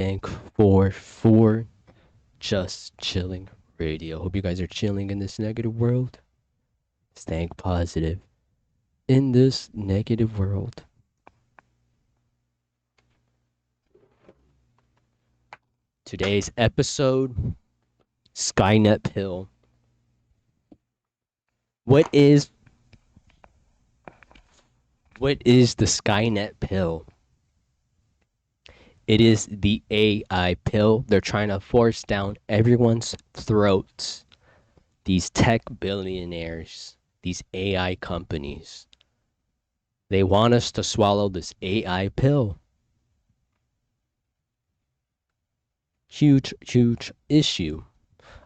and for just chilling radio. Hope you guys are chilling in this negative world. Staying positive in this negative world. Today's episode, Skynet pill. What is the Skynet pill? It is the AI pill they're trying to force down everyone's throats. These tech billionaires, these AI companies, they want us to swallow this AI pill. Huge issue.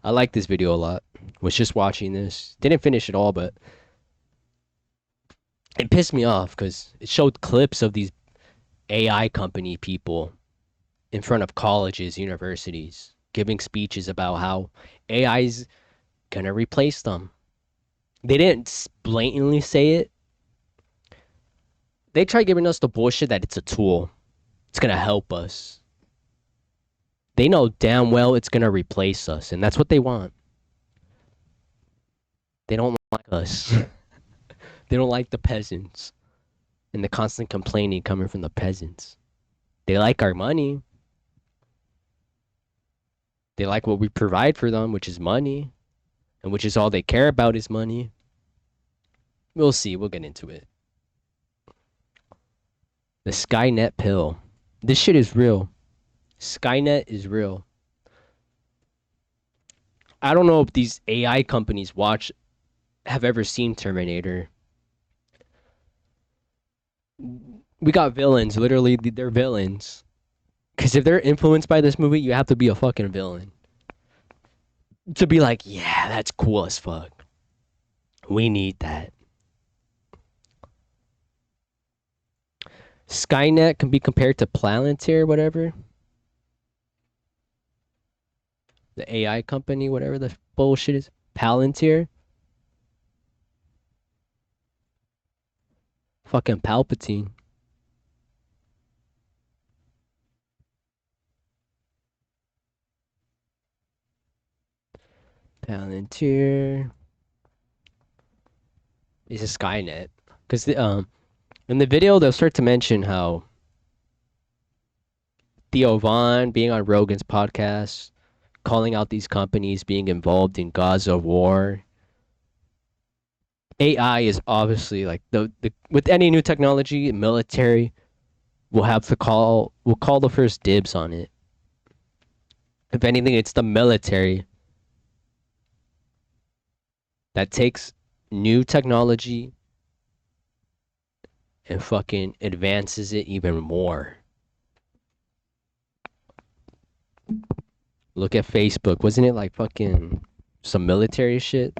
I like this video a lot. Was just watching this. Didn't finish it all, but it pissed me off because it showed clips of these AI company people in front of colleges, universities, giving speeches about how AI's gonna replace them. They didn't blatantly say it. They try giving us the bullshit that it's a tool. It's gonna help us. They know damn well it's gonna replace us, and that's what they want. They don't like us. They don't like the peasants. And the constant complaining coming from the peasants. They like our money. They like what we provide for them, which is money. And which is all they care about is money. We'll see. We'll get into it. The Skynet pill. This shit is real. Skynet is real. I don't know if these AI companies have ever seen Terminator. We got villains. Literally, they're villains. Because if they're influenced by this movie, you have to be a fucking villain. To be like, yeah, that's cool as fuck. We need that. Skynet can be compared to Palantir, whatever. The AI company, whatever the bullshit is. Palantir. Fucking Palpatine. Palantir is a Skynet. Because in the video, they'll start to mention how Theo Von being on Rogan's podcast, calling out these companies being involved in Gaza war. AI is obviously like the with any new technology, military will call the first dibs on it. If anything, it's the military that takes new technology and fucking advances it even more. Look at Facebook. Wasn't it like fucking some military shit?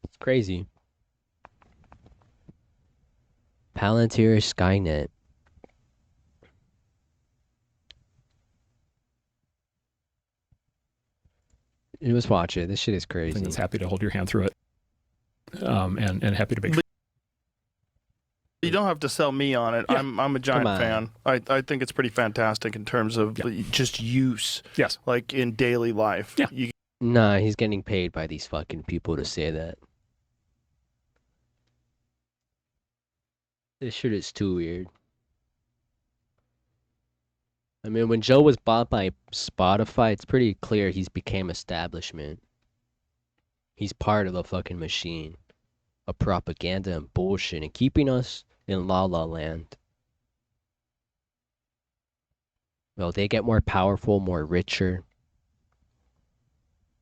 It's crazy. Palantir Skynet. You just watch it. This shit is crazy. That's happy to hold your hand through it. And happy to be. You don't have to sell me on it. Yeah. I'm a giant fan. I think it's pretty fantastic in terms of just use. Yes. Like in daily life. Yeah. Nah, he's getting paid by these fucking people to say that. This shit is too weird. I mean, when Joe was bought by Spotify, it's pretty clear he's became establishment. He's part of the fucking machine of propaganda and bullshit and keeping us in La La Land. Well, they get more powerful, more richer.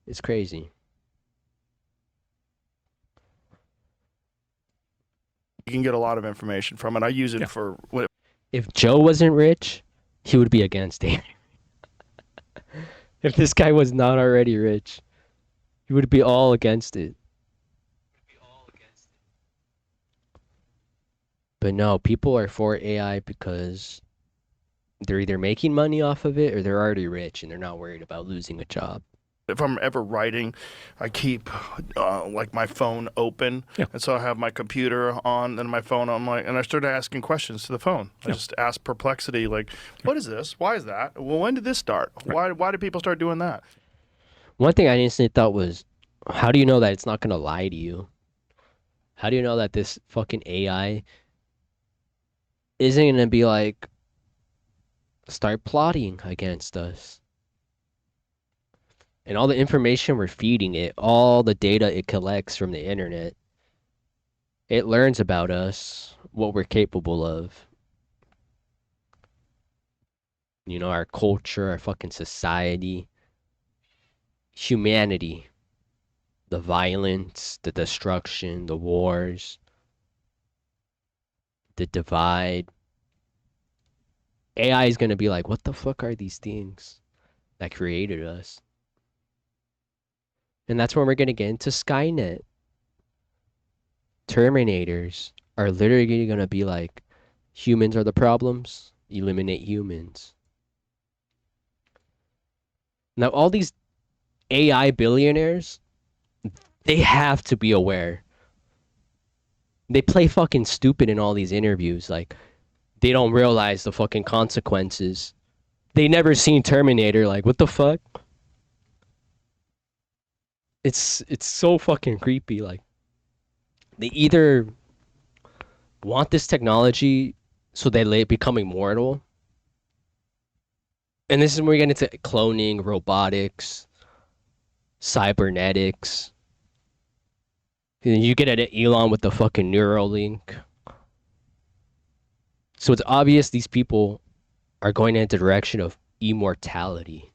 It's crazy. You can get a lot of information from it. I use it for what. If Joe wasn't rich, he would be against it. If this guy was not already rich, he would be all against it. But no, people are for AI because they're either making money off of it or they're already rich and they're not worried about losing a job. if I'm ever writing, I keep like my phone open, Yeah. and so I have my computer on and my phone on, and I started asking questions to the phone. I Yeah. just asked Perplexity, like, "What is this? Why is that? Well, when did this start? Why did people start doing that?" One thing I instantly thought was, how do you know that it's not gonna lie to you? How do you know that this fucking AI isn't gonna be like start plotting against us? And all the information we're feeding it, all the data it collects from the internet, it learns about us, what we're capable of. You know, our culture, our fucking society, humanity, the violence, the destruction, the wars, the divide. AI is gonna be like, what the fuck are these things that created us? And that's when we're gonna get into Skynet. Terminators are literally gonna be like, humans are the problems, eliminate humans. Now, all these AI billionaires, they have to be aware. They play fucking stupid in all these interviews. Like, they don't realize the fucking consequences. They never seen Terminator. Like, what the fuck? It's so fucking creepy. Like, they either want this technology so they become immortal. And this is where we get into cloning, robotics, cybernetics. You get at Elon with the fucking Neuralink. So it's obvious these people are going in the direction of immortality.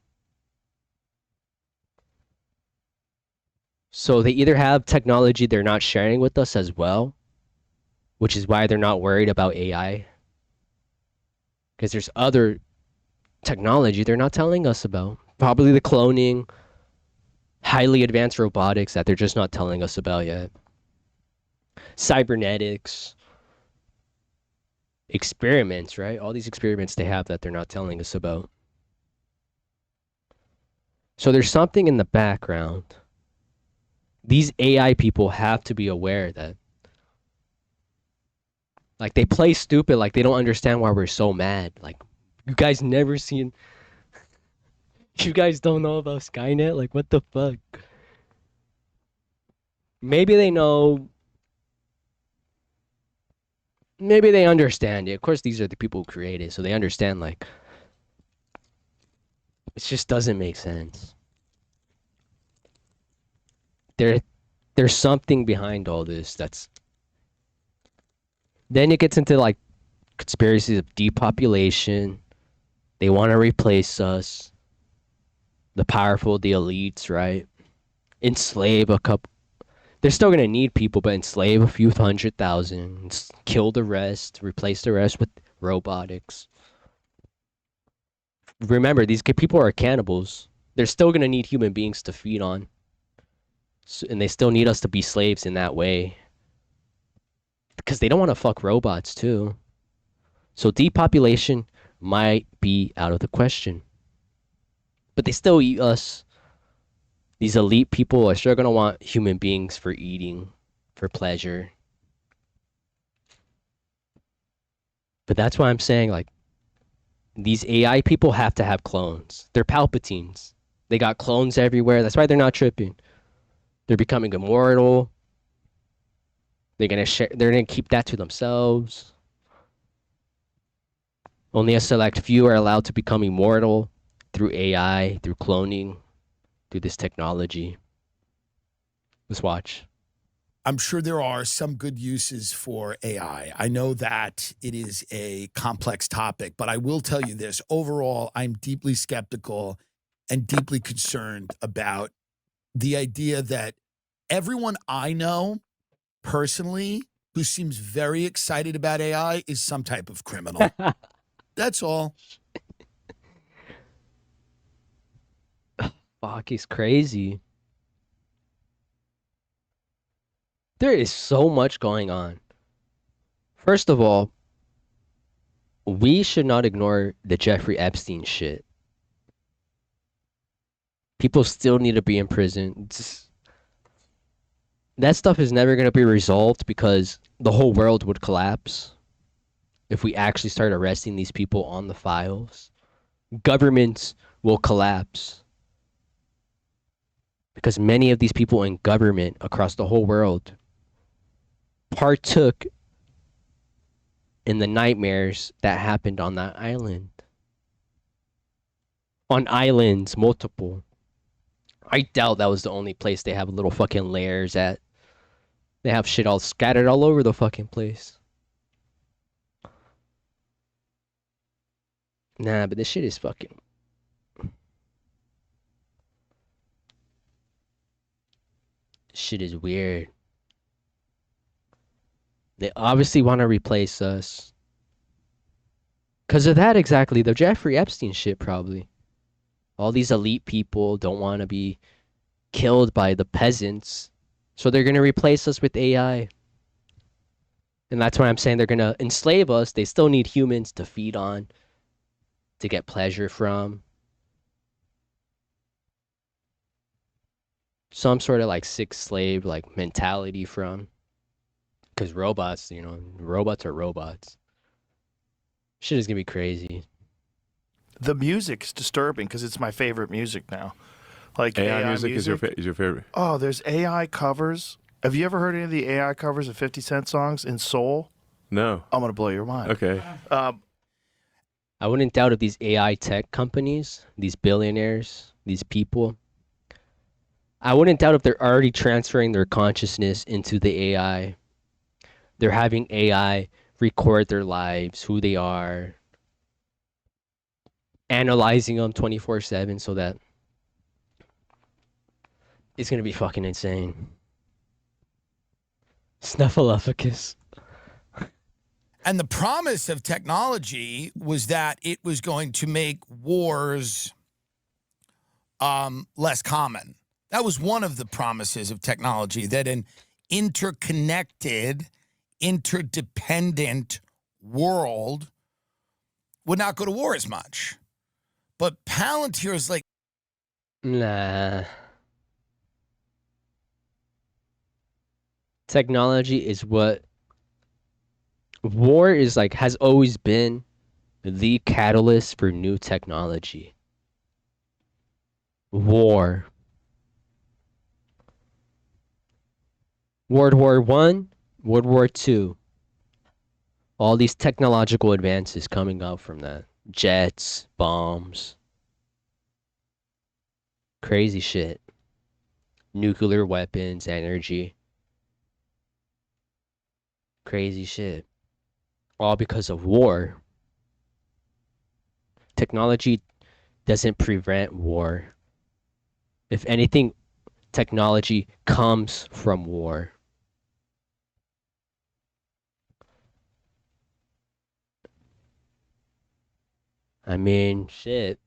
So they either have technology they're not sharing with us as well, which is why they're not worried about AI. Because there's other technology they're not telling us about. Probably the cloning, highly advanced robotics that they're just not telling us about yet. Cybernetics, experiments, right? All these experiments they have that they're not telling us about. So there's something in the background. These AI people have to be aware that, like, they play stupid, like they don't understand why we're so mad. Like, you guys never seen, you guys don't know about Skynet? Like, what the fuck? Maybe they know, maybe they understand it. Of course, these are the people who created it, so they understand, like, it just doesn't make sense. There, there's something behind all this that's, then it gets into, like, conspiracies of depopulation. They want to replace us. The powerful, the elites, right? Enslave a couple. They're still gonna need people, but enslave a few 100,000, kill the rest, replace the rest with robotics. Remember, these people are cannibals. They're still gonna need human beings to feed on, and they still need us to be slaves in that way, because they don't want to fuck robots too. So depopulation might be out of the question, but they still eat us. These elite people are sure gonna want human beings for eating, for pleasure. But that's why I'm saying, like, these AI people have to have clones. They're Palpatines. They got clones everywhere. That's why they're not tripping. They're becoming immortal. They're gonna share. They're gonna keep that to themselves. Only a select few are allowed to become immortal through AI, through cloning, through this technology. Let's watch. I'm sure there are some good uses for AI. I know that it is a complex topic, but I will tell you this. Overall, I'm deeply skeptical and deeply concerned about the idea that everyone I know personally who seems very excited about AI is some type of criminal. That's all. Fuck, he's crazy. There is so much going on. First of all, we should not ignore the Jeffrey Epstein shit. People still need to be in prison. That stuff is never going to be resolved because the whole world would collapse if we actually start arresting these people on the files. Governments will collapse because many of these people in government across the whole world partook in the nightmares that happened on that island. On islands, multiple. I doubt that was the only place they have little fucking layers at. They have shit all scattered all over the fucking place. Nah, but this shit is fucking... Shit is weird. They obviously want to replace us. Because of that exactly, the Jeffrey Epstein shit probably. All these elite people don't want to be killed by the peasants. So they're going to replace us with AI. And that's why I'm saying they're going to enslave us. They still need humans to feed on, to get pleasure from. Some sort of like sick slave like mentality from. Because robots, you know, robots are robots. Shit is going to be crazy. The music's disturbing because it's my favorite music now. Like AI, AI music is your favorite. Oh, there's AI covers. Have you ever heard any of the AI covers of 50 Cent songs in soul? No. I'm gonna blow your mind. Okay. I wouldn't doubt if these AI tech companies, these billionaires, these people, I wouldn't doubt if they're already transferring their consciousness into the AI. They're having AI record their lives, who they are, analyzing them 24/7 so that it's going to be fucking insane. Snuffleupagus. And the promise of technology was that it was going to make wars less common. That was one of the promises of technology, that an interconnected, interdependent world would not go to war as much. But Palantir is like, Nah. Technology is what war is like, has always been the catalyst for new technology. War. World War One, World War Two. All these technological advances coming out from that. Jets, bombs. Crazy shit. Nuclear weapons, energy. Crazy shit. All because of war. Technology doesn't prevent war. If anything, technology comes from war. I mean, shit.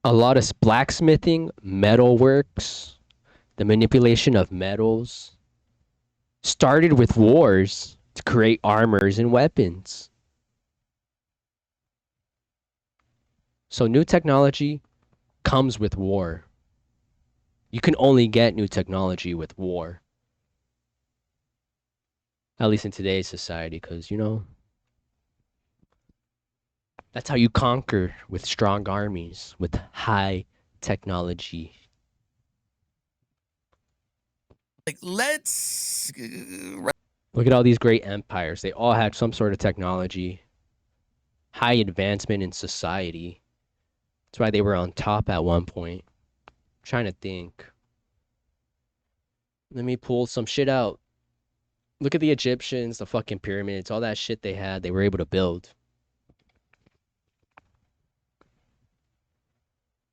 A lot of blacksmithing, metalworks, the manipulation of metals started with wars to create armors and weapons. So new technology comes with war. You can only get new technology with war. At least in today's society, because, you know, that's how you conquer, with strong armies, with high technology. let's Look at all these great empires. They all had some sort of technology, high advancement in society. That's why they were on top at one point. I'm trying to think. Let me pull some shit out. Look at the Egyptians, the fucking pyramids, all that shit they had, they were able to build.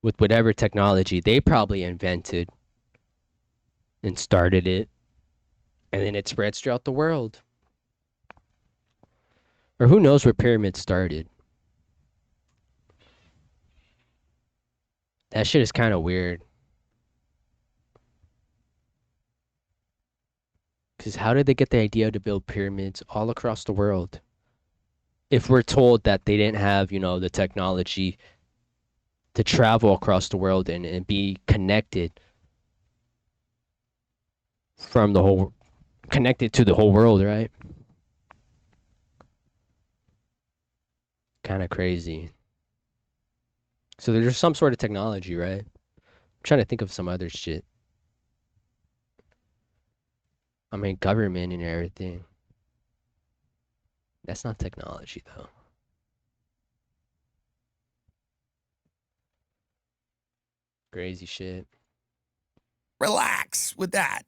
With whatever technology they probably invented and started it. And then it spreads throughout the world. Or who knows where pyramids started. That shit is kind of weird. Because how did they get the idea to build pyramids all across the world? If we're told that they didn't have, you know, the technology to travel across the world and be connected connected to the whole world, right? Kind of crazy. So there's some sort of technology, right? I'm trying to think of some other shit. I mean, government and everything. That's not technology, though. Crazy shit. Relax with that.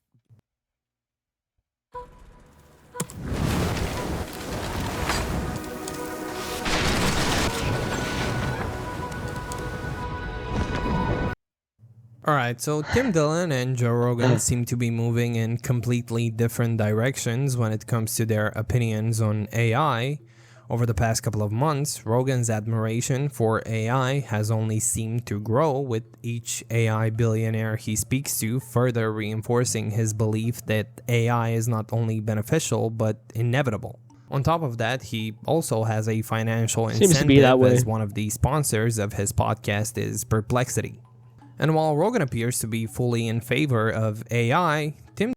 All right, so Tim Dillon and Joe Rogan seem to be moving in completely different directions when it comes to their opinions on AI. Over the past couple of months, Rogan's admiration for AI has only seemed to grow, with each AI billionaire he speaks to further reinforcing his belief that AI is not only beneficial but inevitable. On top of that, he also has a financial Seems to be that incentive, way. as one of the sponsors of his podcast is Perplexity. And while Rogan appears to be fully in favor of AI, Tim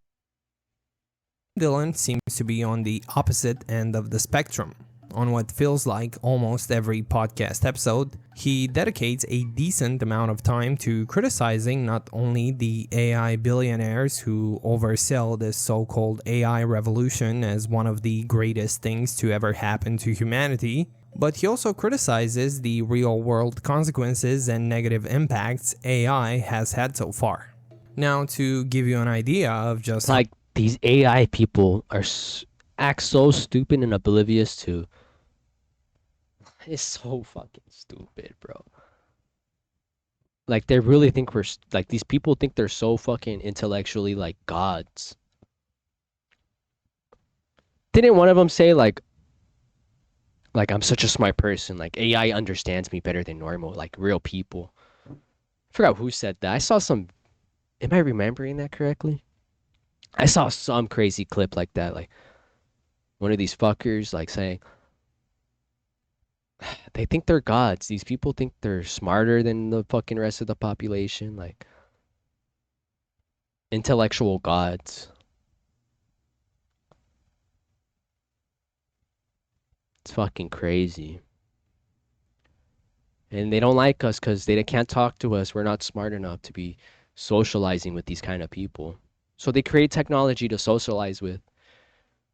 Dillon seems to be on the opposite end of the spectrum. On what feels like almost every podcast episode, he dedicates a decent amount of time to criticizing not only the AI billionaires who oversell this so-called AI revolution as one of the greatest things to ever happen to humanity, but he also criticizes the real-world consequences and negative impacts AI has had so far. Now, to give you an idea of just Like, these AI people act so stupid and oblivious to. It's so fucking stupid, bro. Like, they really think like, these people think they're so fucking intellectually like gods. Didn't one of them say like I'm such a smart person, like AI understands me better than normal, like real people. I forgot who said that. I saw some. Am I remembering that correctly? I saw some crazy clip like that, like one of these fuckers like saying they think they're gods. These people think they're smarter than the fucking rest of the population, like intellectual gods. It's fucking crazy. And they don't like us because they can't talk to us. We're not smart enough to be socializing with these kind of people. So they create technology to socialize with.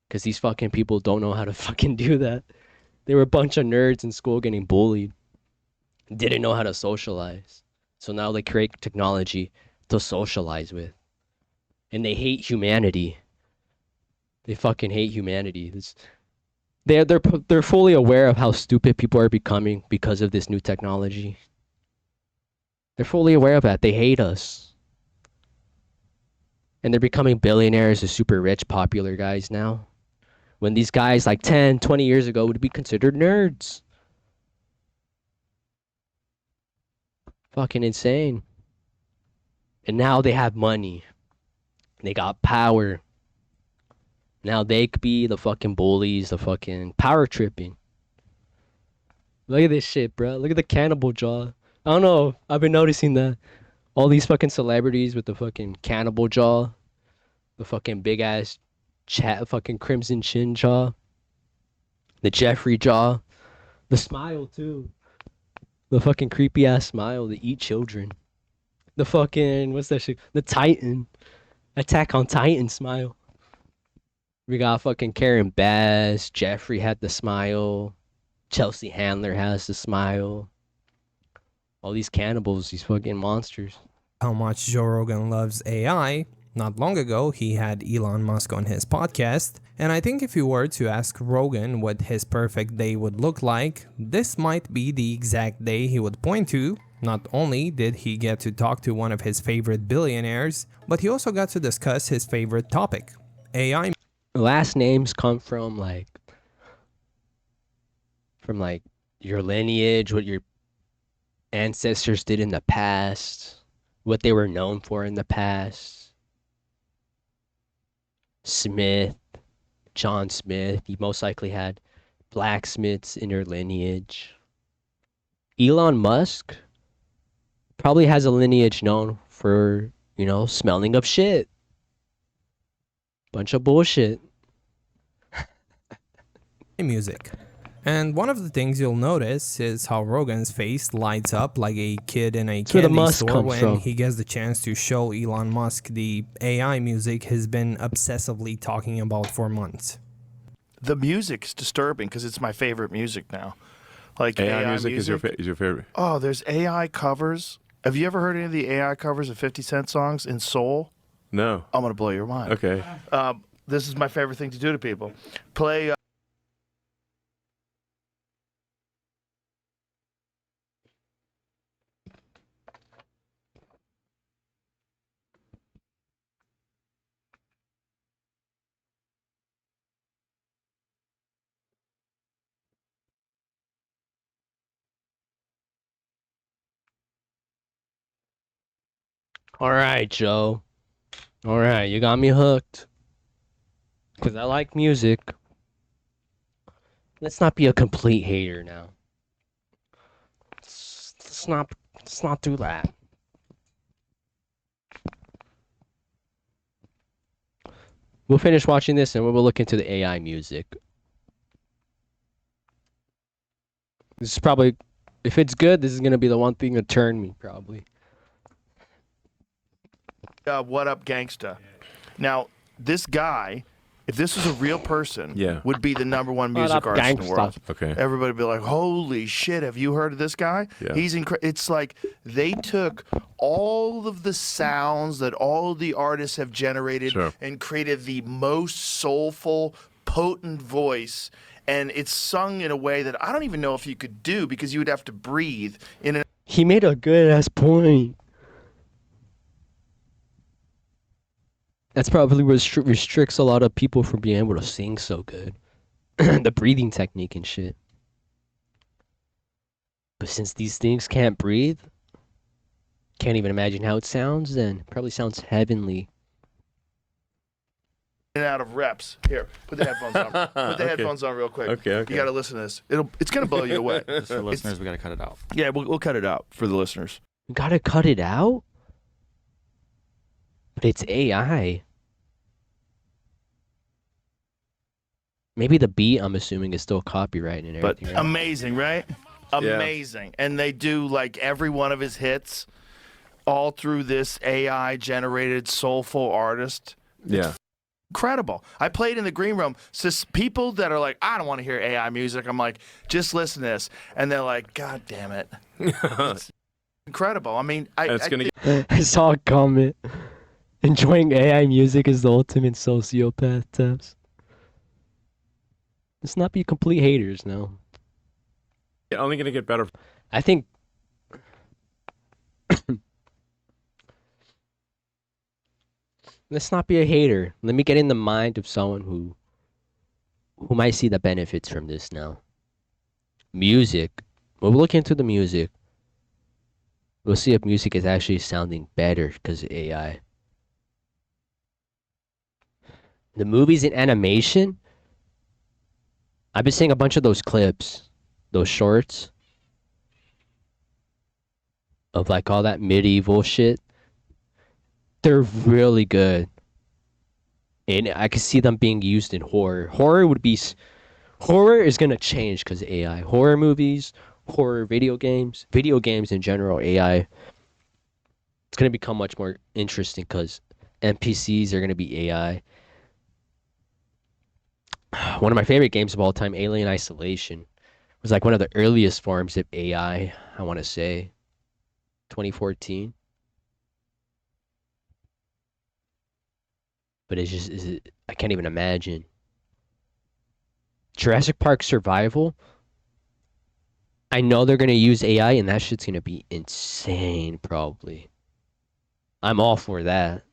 Because these fucking people don't know how to fucking do that. They were a bunch of nerds in school getting bullied. Didn't know how to socialize. So now they create technology to socialize with. And they hate humanity. They fucking hate humanity. They're fully aware of how stupid people are becoming because of this new technology. They're fully aware of that. They hate us. And they're becoming billionaires or super rich, popular guys now. When these guys like 10, 20 years ago would be considered nerds. Fucking insane. And now they have money. They got power. Now they could be the fucking bullies, the fucking power tripping. Look at this shit, bro. Look at the cannibal jaw. I don't know. I've been noticing that. All these fucking celebrities with the fucking cannibal jaw. The fucking big ass fucking crimson chin jaw. The Jeffrey jaw. The smile too. The fucking creepy ass smile. The eat children. The fucking, what's that shit? The Titan. Attack on Titan smile. We got fucking Karen Bass. Jeffrey had the smile. Chelsea Handler has the smile. All these cannibals, these fucking monsters. how much Joe Rogan loves AI. Not long ago, he had Elon Musk on his podcast, and I think if you were to ask Rogan what his perfect day would look like, this might be the exact day he would point to. Not only did he get to talk to one of his favorite billionaires, but he also got to discuss his favorite topic, AI. Last names come from your lineage, what your ancestors did in the past, what they were known for in the past. Smith, John Smith, you most likely had blacksmiths in your lineage. Elon Musk, Probably has a lineage known for, smelling of shit. Bunch of bullshit. music. And one of the things you'll notice is how Rogan's face lights up like a kid in a That's where the candy Musk store comes when from. he gets the chance to show Elon Musk the AI music he's been obsessively talking about for months. The music's disturbing because it's my favorite music now. Like AI music is your favorite. Oh, there's AI covers. Have you ever heard any of the AI covers of 50 Cent songs in soul? No. I'm gonna blow your mind. Okay. This is my favorite thing to do to people. Play. All right, Joe. All right, you got me hooked. Because I like music. Let's not be a complete hater now. Let's not do that. We'll finish watching this and we'll look into the AI music. This is probably, if it's good, this is going to be the one thing to turn me, probably. What Up Gangsta. Now, this guy, if this was a real person, Yeah. would be the #1 What music Up artist in the Gangsta? world. Okay. Everybody would be like, holy shit, have you heard of this guy? Yeah. He's It's like they took all of the sounds that all of the artists have generated Sure. and created the most soulful, potent voice. And it's sung in a way that I don't even know if you could do because you would have to breathe in an He made a good ass point. That's probably what restricts a lot of people from being able to sing so good. The breathing technique and shit. But since these things can't breathe, can't even imagine how it sounds, then it probably sounds heavenly. and out of reps. Here, put the headphones on. Put the Okay. headphones on real quick. Okay. You got to listen to this. It's gonna blow you away. Just for listeners, we got to cut it out. Yeah, we'll cut it out for the listeners. You gotta cut it out? But it's AI. Maybe the beat, I'm assuming, is still copyright and But everything. Right? amazing, right? Amazing. And they do like every one of his hits all through this AI generated soulful artist. Yeah. Incredible. I played in the green room. So people that are like, I don't want to hear AI music. I'm like, just listen to this. And they're like, God damn it. It's incredible. I mean, It's gonna I saw a comment. Enjoying AI music is the ultimate sociopath test. Let's not be complete haters now. get only gonna get better. I think let's not be a hater. Let me get in the mind of someone who might see the benefits from this now. Music. We'll look into the music. We'll see if music is actually sounding better because of AI. The movies and animation. I've been seeing a bunch of those clips, those shorts of like all that medieval shit. They're really good. And I can see them being used in horror. Horror is going to change because of AI. Horror movies, horror video games in general, AI. It's going to become much more interesting because NPCs are going to be AI. One of my favorite games of all time, Alien Isolation, was like one of the earliest forms of AI, I want to say. 2014. But I can't even imagine. Jurassic Park Survival. I know they're going to use AI and that shit's going to be insane, probably. I'm all for that.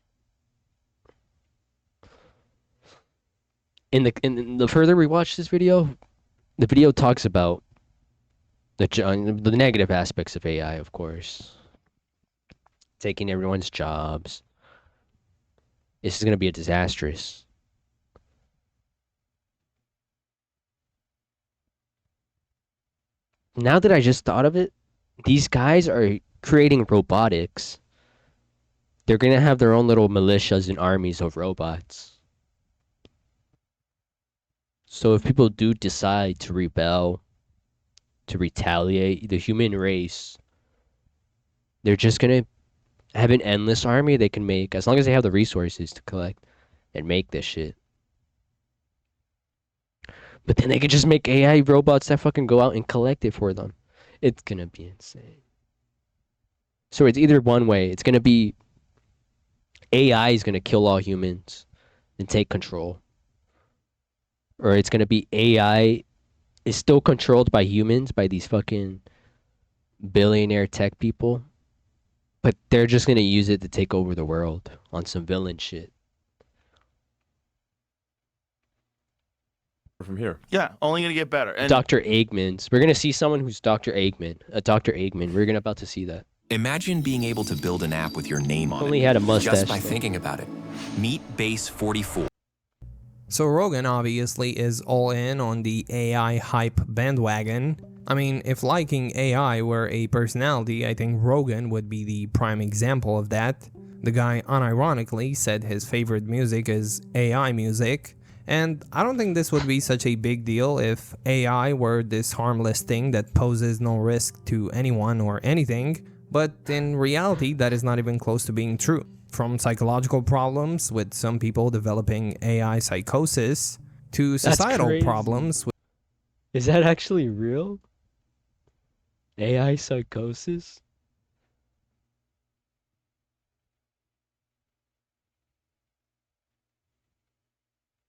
In the further we watch this video, the video talks about the negative aspects of AI, of course. Taking everyone's jobs. This is going to be a disastrous. Now that I just thought of it, these guys are creating robotics, they're going to have their own little militias and armies of robots. So if people do decide to rebel, to retaliate, the human race, they're just going to have an endless army they can make as long as they have the resources to collect and make this shit. But then they could just make AI robots that fucking go out and collect it for them. It's gonna be insane. So it's either one way. It's gonna be AI is gonna kill all humans and take control. Or it's gonna be AI is still controlled by humans, by these fucking billionaire tech people. But they're just gonna use it to take over the world on some villain shit. From here. Yeah, only gonna get better. And Dr. Eggman's. We're gonna see someone who's Dr. Eggman. Dr. Eggman. We're gonna about to see that. Imagine being able to build an app with your name on Only it had a mustache. just by though. thinking about it. Meet Base 44. So Rogan obviously is all in on the AI hype bandwagon. I mean, if liking AI were a personality, I think Rogan would be the prime example of that. The guy unironically said his favorite music is AI music, and I don't think this would be such a big deal if AI were this harmless thing that poses no risk to anyone or anything, but in reality that is not even close to being true. From psychological problems with some people developing AI psychosis to That's societal crazy. problems with Is that actually real? AI psychosis?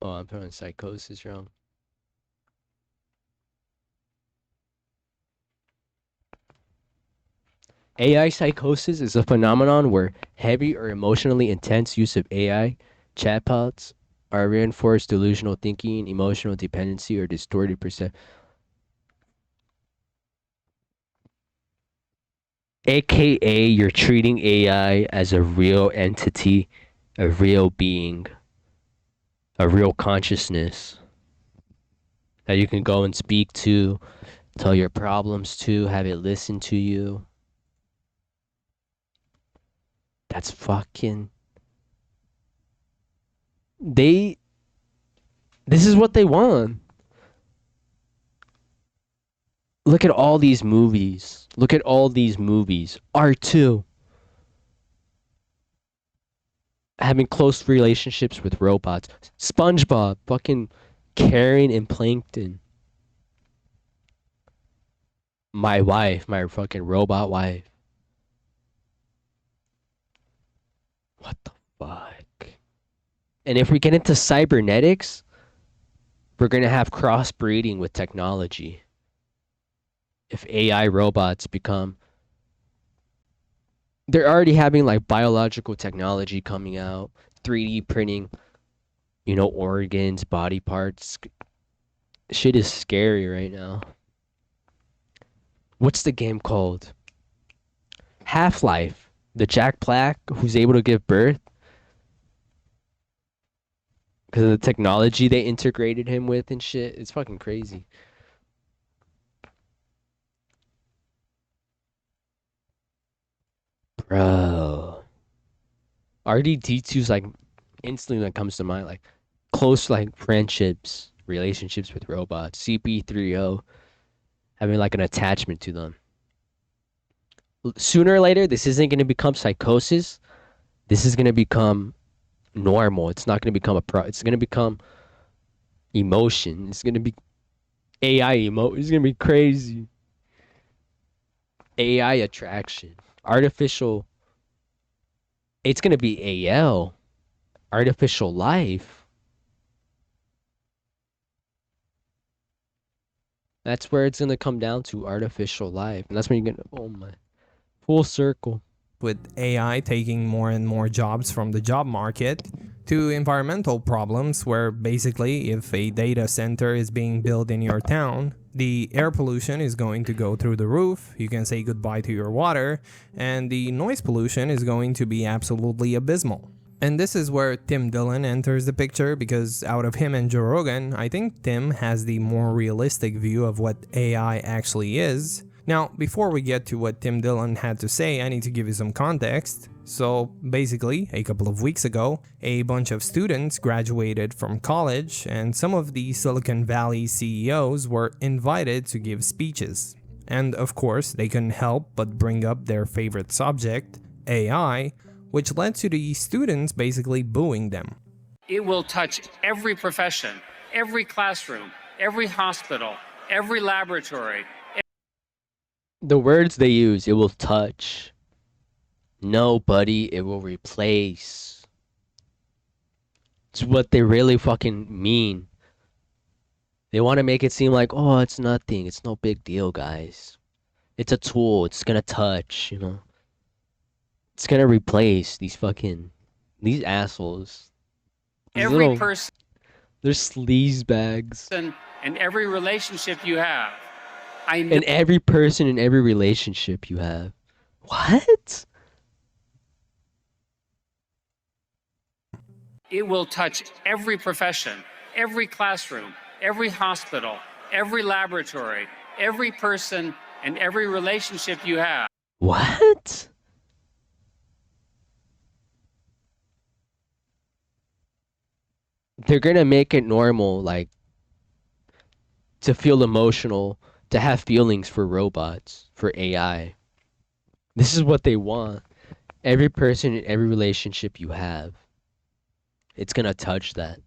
Oh, I'm putting psychosis wrong. AI psychosis is a phenomenon where heavy or emotionally intense use of AI chatbots are reinforced delusional thinking, emotional dependency, or distorted perception. AKA, you're treating AI as a real entity, a real being, a real consciousness that you can go and speak to, tell your problems to, have it listen to you. That's fucking... This is what they want. Look at all these movies. Look at all these movies. R2. Having close relationships with robots. SpongeBob. Fucking Karen and Plankton. My wife. My fucking robot wife. What the fuck? And if we get into cybernetics, we're going to have crossbreeding with technology. If AI robots become... They're already having like biological technology coming out. 3D printing, you know, organs, body parts. Shit is scary right now. What's the game called? Half-Life. The Jack Black who's able to give birth. Because of the technology they integrated him with and shit. It's fucking crazy. Bro. RDD2's like instantly that comes to mind. Like close like friendships, relationships with robots. CP30 having like an attachment to them. Sooner or later, this isn't going to become psychosis. This is going to become normal. It's not going to become it's going to become emotion. It's going to be AI emo. It's going to be crazy. AI attraction. Artificial. It's going to be AL. Artificial life. That's where it's going to come down to, artificial life. And that's when you're going to, oh my, full circle. with AI taking more and more jobs from the job market, to environmental problems where basically if a data center is being built in your town, the air pollution is going to go through the roof, you can say goodbye to your water, and the noise pollution is going to be absolutely abysmal. And this is where Tim Dillon enters the picture, because out of him and Joe Rogan, I think Tim has the more realistic view of what AI actually is. Now, before we get to what Tim Dillon had to say, I need to give you some context. So, basically, a couple of weeks ago, a bunch of students graduated from college, and some of the Silicon Valley CEOs were invited to give speeches. And of course, they couldn't help but bring up their favorite subject, AI, which led to the students basically booing them. It will touch every profession, every classroom, every hospital, every laboratory. The words they use, it will touch. No, buddy, it will replace. It's what they really fucking mean. They want to make it seem like, oh, it's nothing. It's no big deal, guys. It's a tool. It's gonna touch, you know. It's gonna replace these assholes. These Every little, person they're sleaze bags. and every relationship you have. I know And every person in every relationship you have. What? it will touch every profession, every classroom, every hospital, every laboratory, every person, and every relationship you have. What? They're gonna make it normal, like, to feel emotional, to have feelings for robots, for AI. This is what they want. Every person in every relationship you have, it's gonna touch that.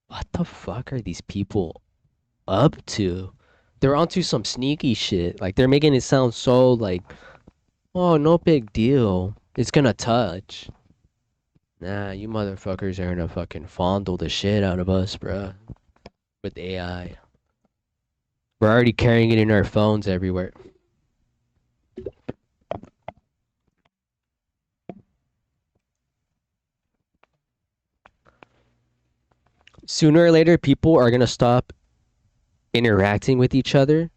What the fuck are these people up to? They're onto some sneaky shit. Like, they're making it sound so like, oh, no big deal. It's gonna touch. Nah, you motherfuckers are gonna fucking fondle the shit out of us, bruh. With AI. We're already carrying it in our phones everywhere. Sooner or later, people are gonna stop interacting with each other.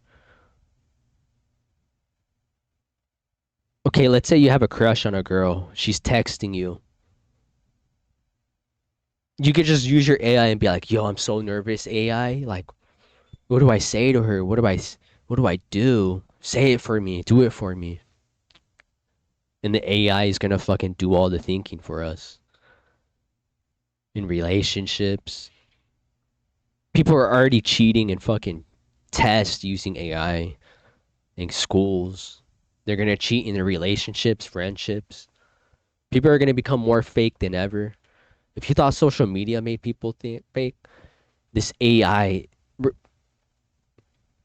Okay, let's say you have a crush on a girl. She's texting you. You could just use your AI and be like, yo, I'm so nervous, AI. Like, what do I say to her? What do I do? Say it for me. Do it for me. And the AI is gonna fucking do all the thinking for us. In relationships. People are already cheating in fucking tests using AI in schools. They're gonna cheat in their relationships, friendships. People are gonna become more fake than ever. If you thought social media made people think fake, this AI,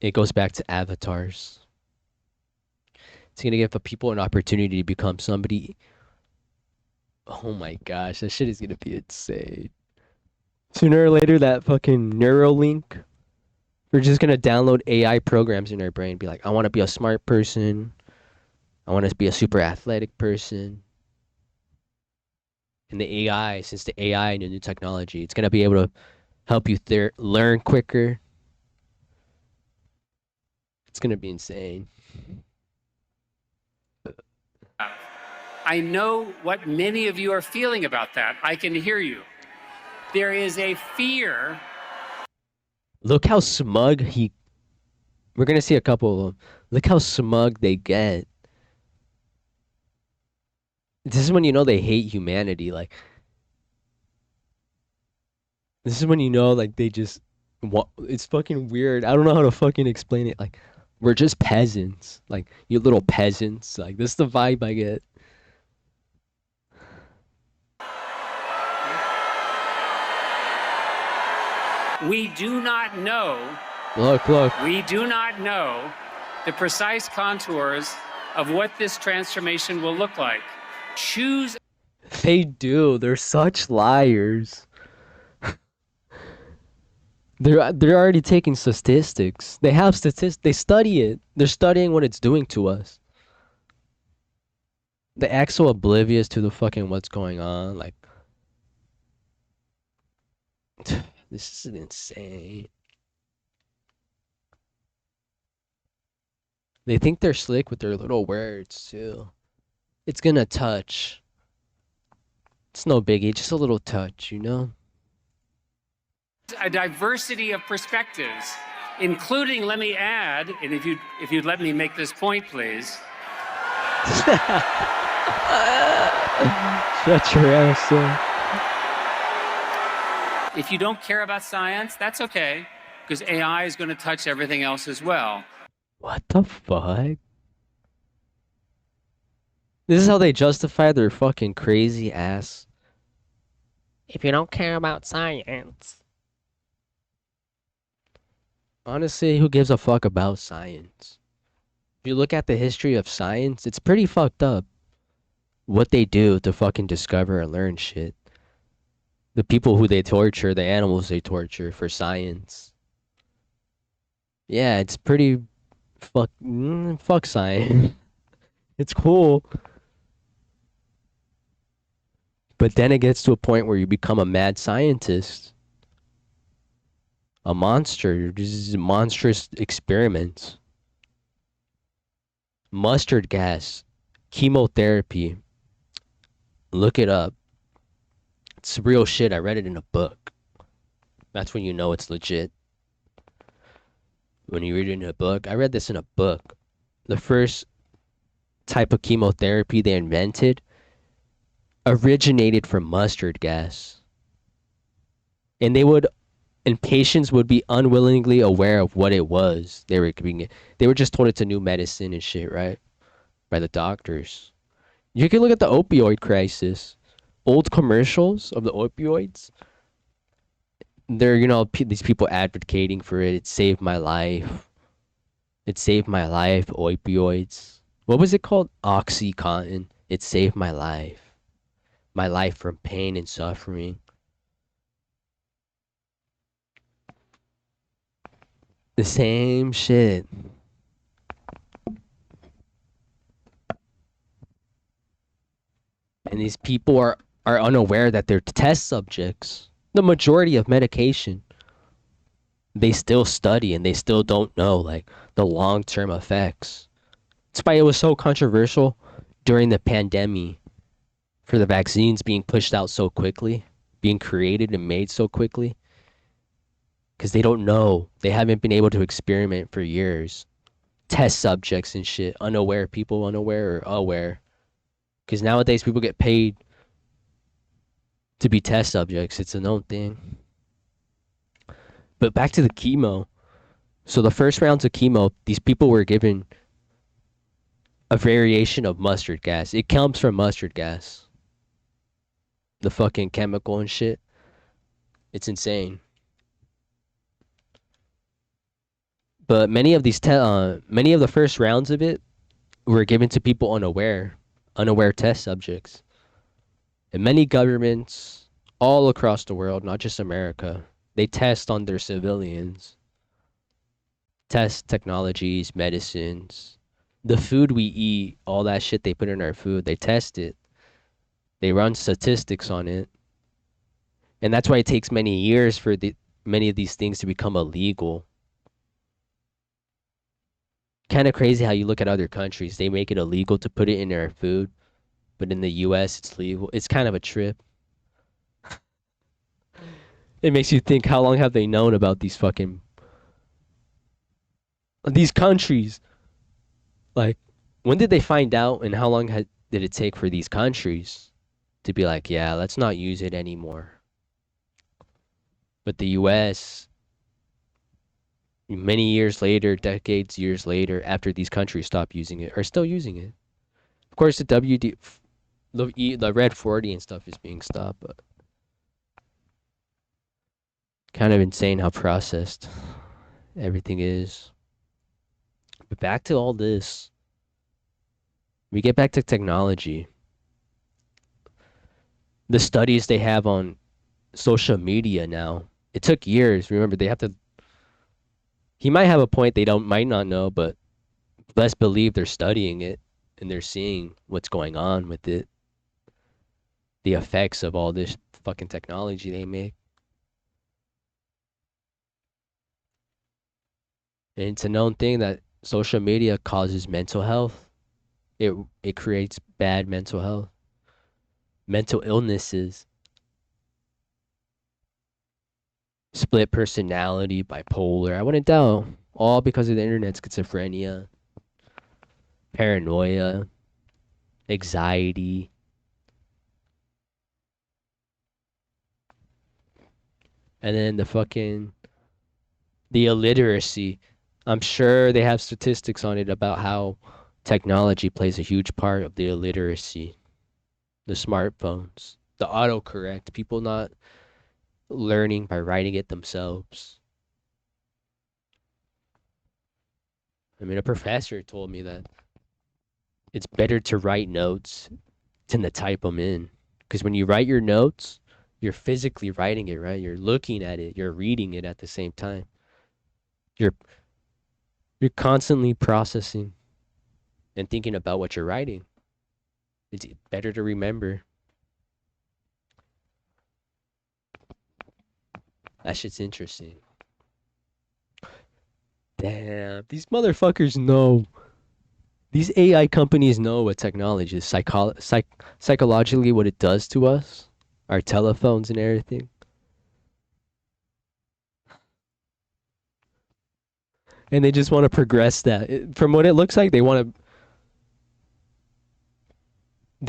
it goes back to avatars. It's gonna give the people an opportunity to become somebody. Oh my gosh, that shit is gonna be insane. Sooner or later, that fucking Neuralink, we're just gonna download AI programs in our brain. Be like, I want to be a smart person. I want to be a super athletic person. And the AI, since the AI and the new technology, it's gonna be able to help you learn quicker. It's gonna be insane. I know what many of you are feeling about that. I can hear you. There is a fear. Look how smug we're gonna see a couple of them. Look how smug they get. This is when you know they hate humanity. Like, this is when you know, like, they just it's fucking weird. I don't know how to fucking explain it. Like, we're just peasants. Like, you little peasants. Like, this is the vibe I get. We do not know. Look. We do not know the precise contours of what this transformation will look like. Choose. They do. They're such liars. They're already taking statistics. They have statistics. They study it. They're studying what it's doing to us. They act so oblivious to the fucking what's going on. Like, this is insane. They think they're slick with their little words too. It's gonna touch. It's no biggie, just a little touch, you know? a diversity of perspectives, including, let me add, and if you'd let me make this point, please. Shut your ass up. If you don't care about science, that's okay, because AI is going to touch everything else as well. What the fuck? This is how they justify their fucking crazy ass. If you don't care about science. Honestly, who gives a fuck about science? If you look at the history of science, it's pretty fucked up. What they do to fucking discover and learn shit. The people who they torture, the animals they torture for science. Yeah, it's pretty fuck science. It's cool. But then it gets to a point where you become a mad scientist. A monster. This is monstrous experiments. Mustard gas. Chemotherapy. Look it up. It's real shit. I read it in a book. That's when you know it's legit. When you read it in a book. I read this in a book. The first type of chemotherapy they invented originated from mustard gas. And patients would be unwillingly aware of what it was. They were just told it's a new medicine and shit, right? By the doctors. You can look at the opioid crisis. Old commercials of the opioids. They're, these people advocating for it. It saved my life. It saved my life. Opioids. What was it called? Oxycontin. It saved my life. My life from pain and suffering. The same shit. And these people are unaware that they're test subjects. The majority of medication. They still study and they still don't know the long-term effects. That's why it was so controversial during the pandemic for the vaccines being pushed out so quickly, being created and made so quickly. Because they don't know. They haven't been able to experiment for years. Test subjects and shit. People unaware or aware. Because nowadays people get paid to be test subjects. It's a known thing. But back to the chemo. So the first rounds of chemo, these people were given a variation of mustard gas. It comes from mustard gas. The fucking chemical and shit. It's insane. But many of the first rounds of it were given to people unaware test subjects. And many governments all across the world, not just America, they test on their civilians. Test technologies, medicines, the food we eat, all that shit they put in our food, they test it. They run statistics on it. And that's why it takes many years for many of these things to become illegal. Kind of crazy how you look at other countries. They make it illegal to put it in their food. But in the US, it's legal. It's kind of a trip. It makes you think, how long have they known about these countries? When did they find out, and how long did it take for these countries to be like, yeah, let's not use it anymore? But the US, many years later, years later, after these countries stopped using it, are still using it. Of course, the Red 40 and stuff is being stopped, but kind of insane how processed everything is. But back to all this. We get back to technology. The studies they have on social media now. It took years. Remember, he might have a point they might not know, but best believe they're studying it and they're seeing what's going on with it. The effects of all this fucking technology they make. And it's a known thing that social media causes mental health. It creates bad mental health. Mental illnesses. split personality, bipolar. I wouldn't doubt. All because of the internet, schizophrenia, paranoia, anxiety. And then the illiteracy. I'm sure they have statistics on it about how technology plays a huge part of the illiteracy. The smartphones, the autocorrect, people not learning by writing it themselves. I mean, a professor told me that it's better to write notes than to type them in. Because when you write your notes, you're physically writing it, right? You're looking at it, you're reading it at the same time. You're constantly processing and thinking about what you're writing. It's better to remember. That shit's interesting. Damn, these motherfuckers know. These AI companies know what technology is, psychologically what it does to us, our telephones and everything. And they just want to progress that. From what it looks like, they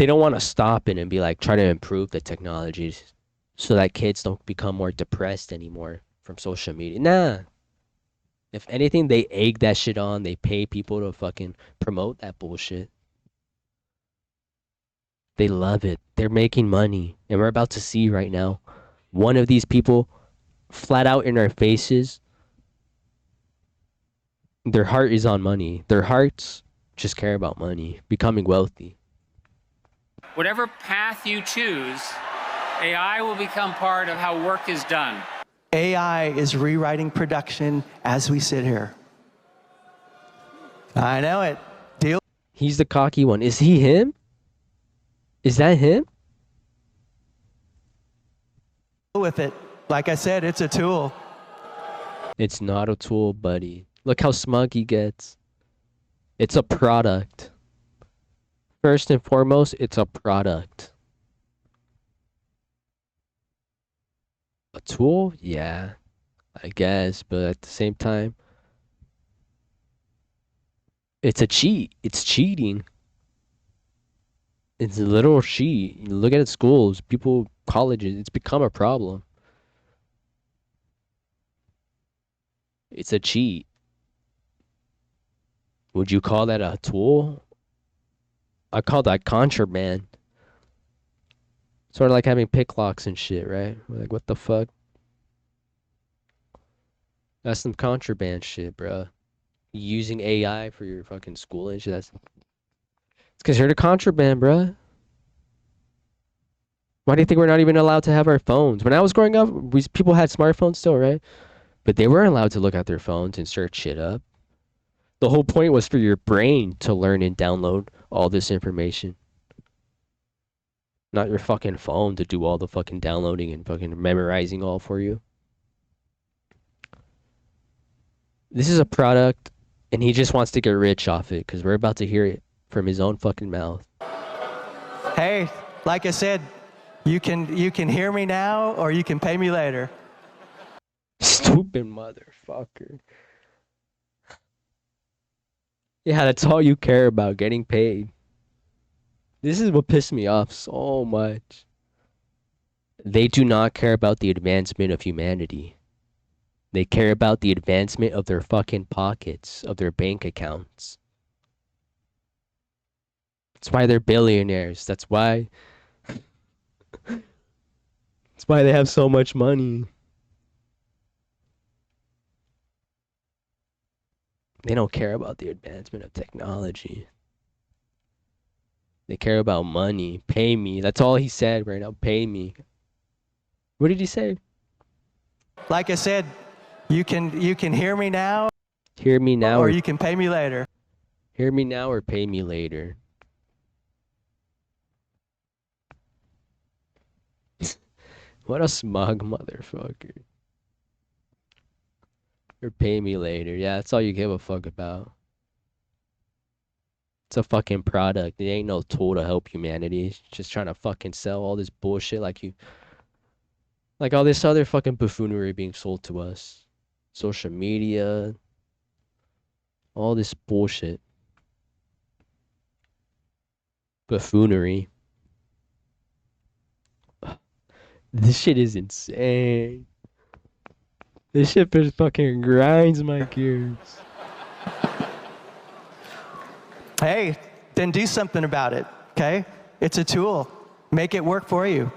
don't want to stop it and be like, try to improve the technologies so that kids don't become more depressed anymore from social media. Nah. If anything, they egg that shit on. They pay people to fucking promote that bullshit. They love it. They're making money. And we're about to see right now one of these people flat out in our faces. Their heart is on money. Their hearts just care about money, becoming wealthy. Whatever path you choose, AI will become part of how work is done. AI is rewriting production as we sit here. I know it. Deal He's the cocky one. Is he him? Is that him? with it. Like I said, it's a tool. It's not a tool, buddy. Look how smug he gets. It's a product. First and foremost, it's a product. A tool? Yeah, I guess. But at the same time, it's a cheat. It's cheating. It's a literal cheat. You look at schools, people, colleges, it's become a problem. It's a cheat. Would you call that a tool? I call that contraband. Sort of like having pick locks and shit, right? Like, what the fuck? That's some contraband shit, bruh. Using AI for your fucking school and shit. It's considered contraband, bruh. Why do you think we're not even allowed to have our phones? When I was growing up, people had smartphones still, right? But they weren't allowed to look at their phones and search shit up. The whole point was for your brain to learn and download all this information. Not your fucking phone to do all the fucking downloading and fucking memorizing all for you. This is a product, and he just wants to get rich off it, because we're about to hear it from his own fucking mouth. Hey, like I said, you can hear me now or you can pay me later. Stupid motherfucker. Yeah, that's all you care about, getting paid. This is what pissed me off so much. They do not care about the advancement of humanity. They care about the advancement of their fucking pockets, of their bank accounts. That's why they're billionaires. That's why they have so much money. They don't care about the advancement of technology. They care about money. Pay me. That's all he said right now. Pay me. What did he say? Like I said, you can hear me now Hear me now or you can pay me later. hear me now or pay me later. What a smug motherfucker. Or pay me later. Yeah, that's all you give a fuck about. It's a fucking product. It ain't no tool to help humanity. It's just trying to fucking sell all this bullshit like you. Like all this other fucking buffoonery being sold to us. Social media, all this bullshit. Buffoonery. This shit is insane. This shit just fucking grinds my gears. Hey, then do something about it, okay? It's a tool. Make it work for you.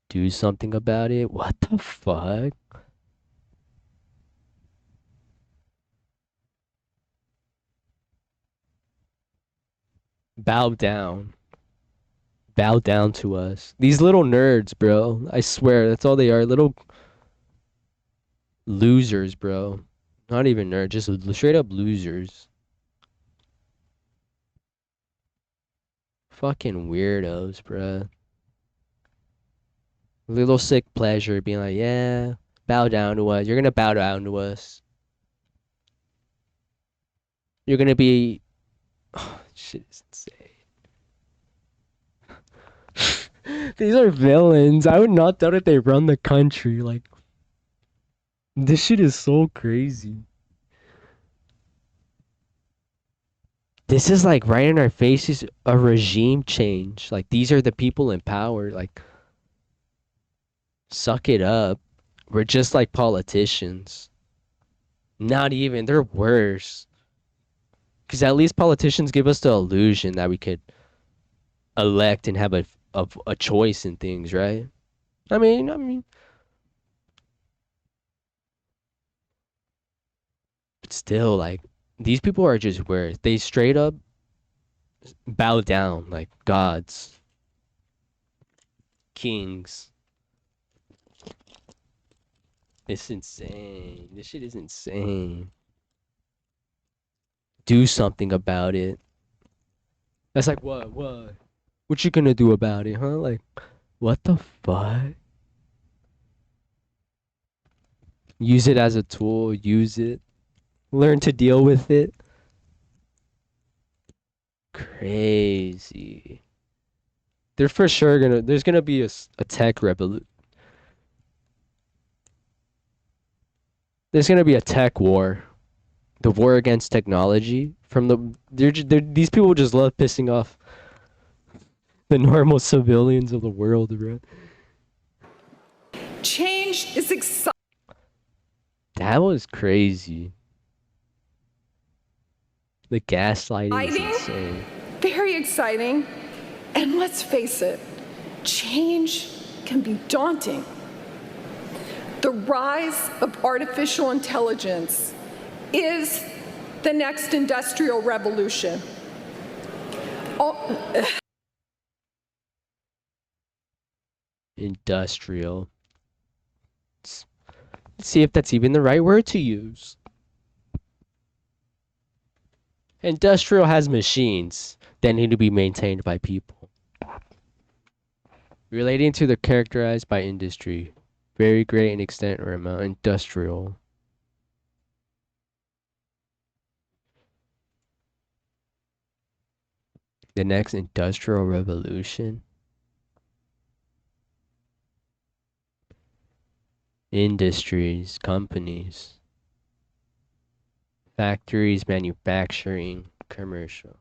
Do something about it? What the fuck? Bow down. Bow down to us. These little nerds, bro. I swear, that's all they are. Little losers, bro. Not even nerds, just straight up losers. Fucking weirdos, bro. Little sick pleasure being like, yeah, bow down to us. You're gonna bow down to us. You're gonna be. Oh, shit is insane. These are villains. I would not doubt if they run the country. Like, this shit is so crazy. This is like right in our faces a regime change. Like, these are the people in power. Like, suck it up. We're just like politicians. Not even. They're worse. Because at least politicians give us the illusion that we could elect and have a choice in things, right? I mean, but still, like, these people are just weird. They straight up bow down like gods, kings. It's insane. This shit is insane. Do something about it. That's like, what? What you gonna do about it, huh? Like, what the fuck? Use it as a tool. Use it. Learn to deal with it. Crazy. They're for sure gonna. There's gonna be a tech revolution. There's gonna be a tech war. The war against technology. These people just love pissing off the normal civilians of the world, bro. Change is exciting. That was crazy. The gaslighting is insane. Very exciting. And let's face it, change can be daunting. The rise of artificial intelligence is the next industrial revolution. Industrial. Let's see if that's even the right word to use. Industrial has machines that need to be maintained by people. Relating to the characterized by industry. Very great in extent or amount. Industrial. The next industrial revolution. Industries, companies. Factories, manufacturing, commercial.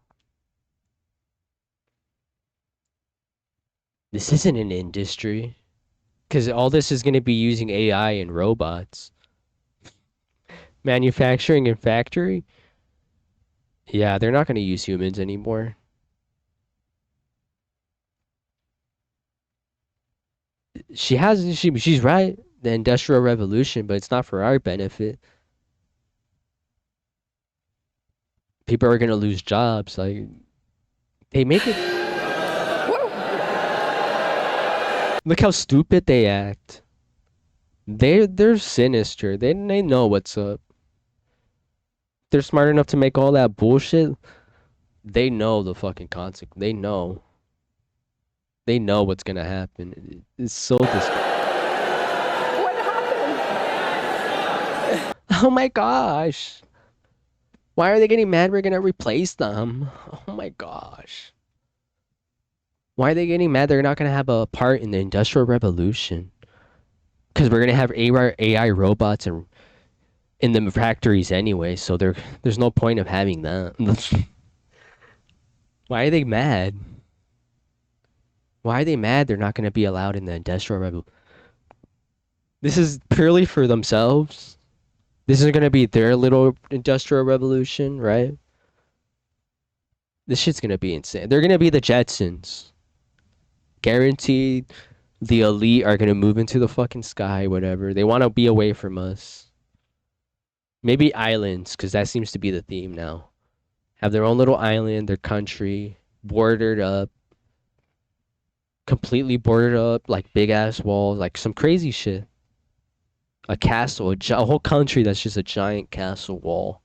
This isn't an industry. Because all this is going to be using AI and robots. Manufacturing and factory? Yeah, they're not going to use humans anymore. She's right. The Industrial Revolution, but it's not for our benefit. People are going to lose jobs. Like, they make it... Look how stupid they act. They're sinister. They know what's up. They're smart enough to make all that bullshit. They know the fucking consequence. They know. They know what's gonna happen. It's so disgusting. What happened? Oh my gosh. Why are they getting mad we're gonna replace them? Oh my gosh. Why are they getting mad they're not gonna have a part in the Industrial Revolution? Because we're gonna have AI robots in the factories anyway, so there's no point of having that. Why are they mad? Why are they mad they're not gonna be allowed in the industrial revolution? This is purely for themselves. This is gonna be their little industrial revolution, right? This shit's gonna be insane. They're gonna be the Jetsons. Guaranteed the elite are gonna move into the fucking sky, whatever. They wanna be away from us. Maybe islands, because that seems to be the theme now. Have their own little island, their country, bordered up. Completely boarded up, like big ass walls, like some crazy shit. A castle, a whole country that's just a giant castle wall.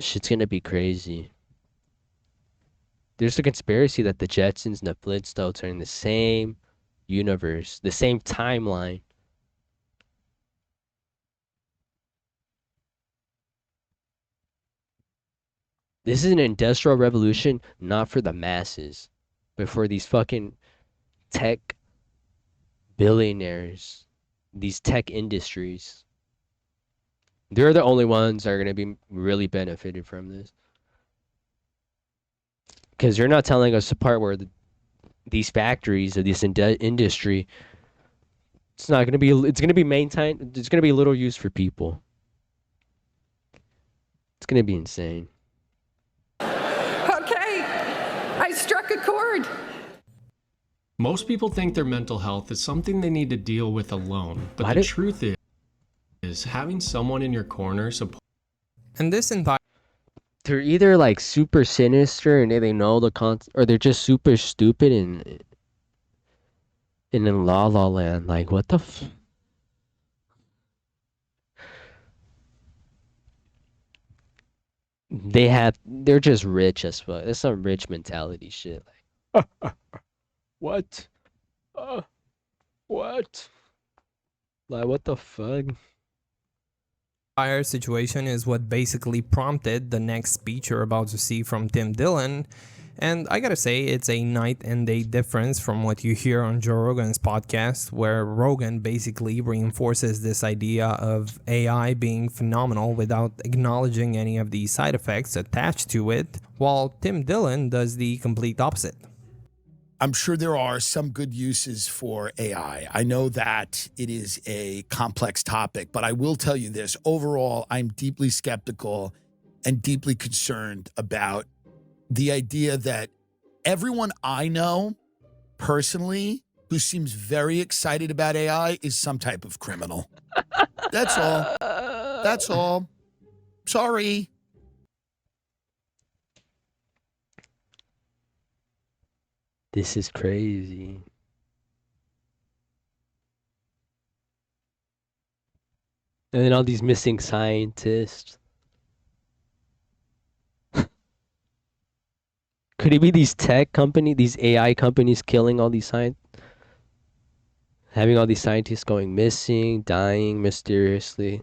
Shit's gonna be crazy. There's a conspiracy that the Jetsons and the Flintstones are in the same universe, the same timeline. This is an industrial revolution, not for the masses, but for these fucking tech billionaires, these tech industries. They're the only ones that are going to be really benefited from this. Because you're not telling us the part where these factories or this industry, it's not going to be, it's going to be maintained, it's going to be little use for people. It's going to be insane. Okay, I struck a chord. Most people think their mental health is something they need to deal with alone, but the truth is having someone in your corner support. And this entire They're either like super sinister and they know the or they're just super stupid and in La La Land. Like, what the they're just rich as fuck. There's some rich mentality shit. Like, what? What? Like, what the fuck? entire situation is what basically prompted the next speech you're about to see from Tim Dillon. And I gotta say, it's a night and day difference from what you hear on Joe Rogan's podcast, where Rogan basically reinforces this idea of AI being phenomenal without acknowledging any of the side effects attached to it, while Tim Dillon does the complete opposite. I'm sure there are some good uses for AI. I know that it is a complex topic, but I will tell you this. Overall, I'm deeply skeptical and deeply concerned about the idea that everyone I know personally who seems very excited about AI is some type of criminal. That's all. That's all. Sorry. This is crazy. And then all these missing scientists. Could it be these tech companies, these AI companies killing all these having all these scientists going missing, dying mysteriously?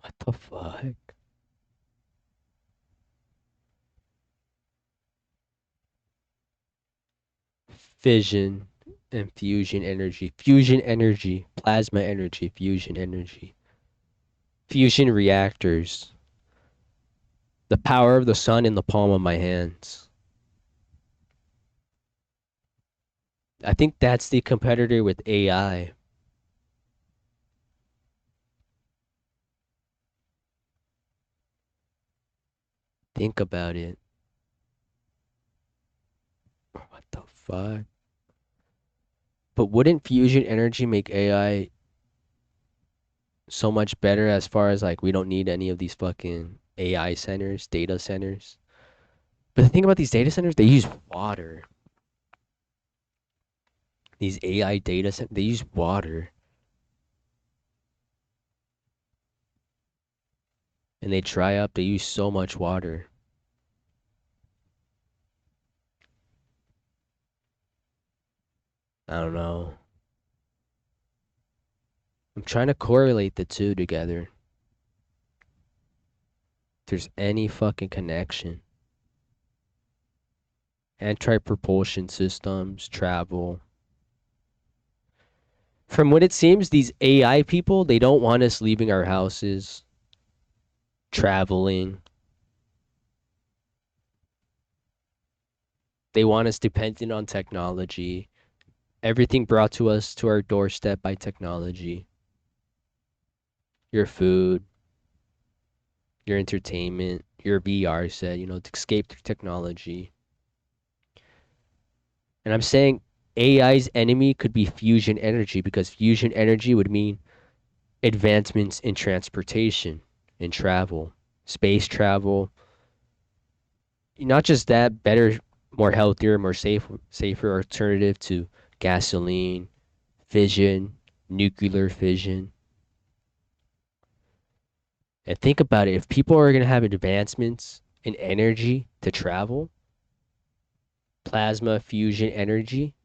What the fuck? Fission and fusion energy, plasma energy, fusion energy. Fusion reactors. The power of the sun in the palm of my hands. I think that's the competitor with AI. Think about it. What the fuck? But wouldn't fusion energy make AI so much better as far as like we don't need any of these fucking AI centers, data centers? But the thing about these data centers, they use water. These AI data centers, they use water. And they dry up, they use so much water. I don't know. I'm trying to correlate the two together. there's any fucking connection. Anti-propulsion systems, travel. From what it seems, these AI people, they don't want us leaving our houses, traveling. They want us dependent on technology. Everything brought to us to our doorstep by technology. Your food, your entertainment, your VR set, to escape through technology. And I'm saying AI's enemy could be fusion energy, because fusion energy would mean advancements in transportation, in travel, space travel. Not just that, better, more healthier, more safer alternative to gasoline, fission, nuclear fission. And think about it, if people are going to have advancements in energy to travel, plasma fusion energy,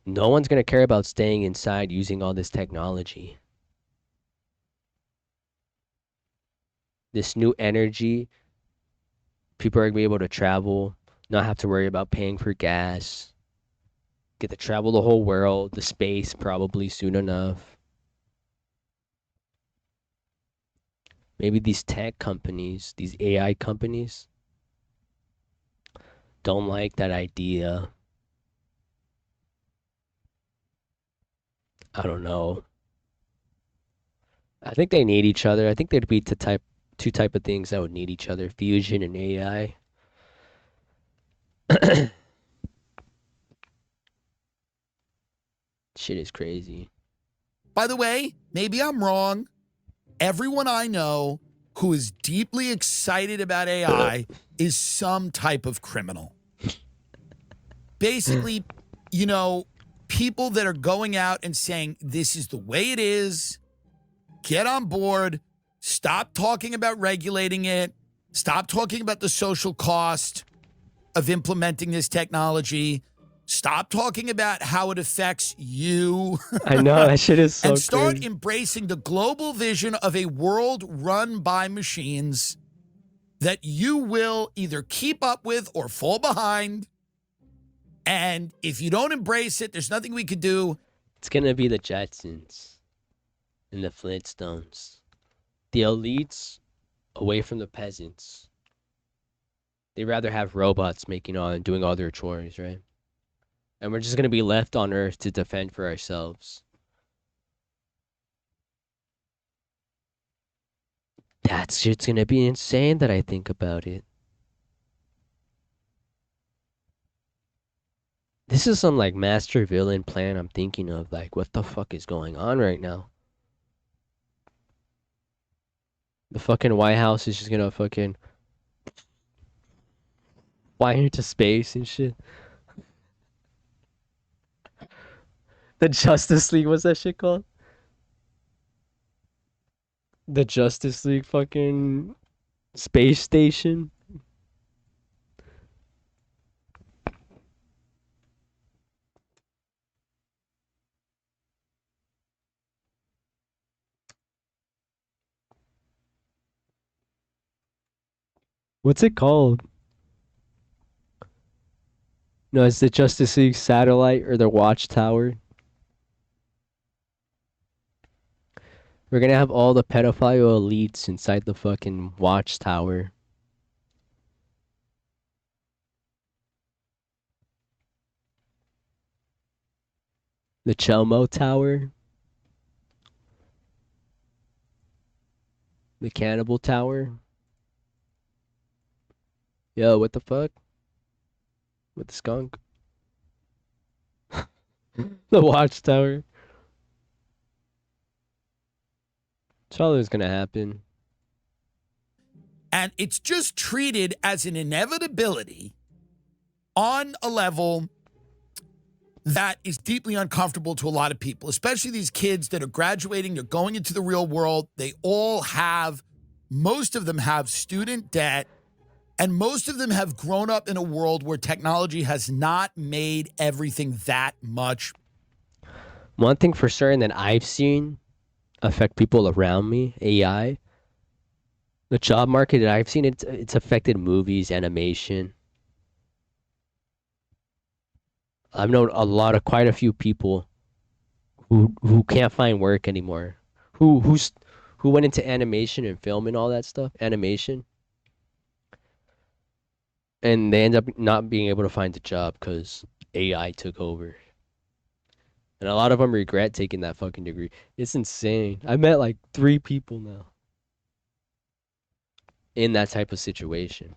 no one's going to care about staying inside using all this technology. This new energy, people are going to be able to travel, not have to worry about paying for gas, get to travel the whole world, the space probably soon enough. Maybe these tech companies, these AI companies, don't like that idea. I don't know. I think they need each other. I think they'd be two type of things that would need each other: fusion and AI. Shit is crazy. By the way, maybe I'm wrong. Everyone I know who is deeply excited about AI is some type of criminal. Basically, people that are going out and saying, this is the way it is, get on board, stop talking about regulating it, stop talking about the social cost of implementing this technology, stop talking about how it affects you. I know, that shit is so and start crazy. embracing the global vision of a world run by machines that you will either keep up with or fall behind. And if you don't embrace it, there's nothing we could do. It's gonna be the Jetsons and the Flintstones. The elites away from the peasants. They'd rather have robots doing all their chores, right? And we're just gonna be left on Earth to defend for ourselves. That shit's gonna be insane that I think about it. This is some master villain plan I'm thinking of. What the fuck is going on right now? The fucking White House is just gonna fucking fly into space and shit. The Justice League, what's that shit called? The Justice League fucking space station. What's it called? No, it's the Justice League satellite or the watchtower. We're gonna have all the pedophile elites inside the fucking watchtower. The Chelmo Tower. The Cannibal Tower. Yo, what the fuck? With the skunk? The watchtower. That's all that's gonna happen. And it's just treated as an inevitability on a level that is deeply uncomfortable to a lot of people, especially these kids that are graduating, they're going into the real world. Most of them have student debt, and most of them have grown up in a world where technology has not made everything that much. One thing for certain that I've seen affect people around me, AI, The job market, I've seen it's affected movies, animation. I've known quite a few people who can't find work anymore. Who went into animation and film and all that stuff, animation, and they end up not being able to find a job because AI took over. And a lot of them regret taking that fucking degree. It's insane. I met like 3 people now in that type of situation.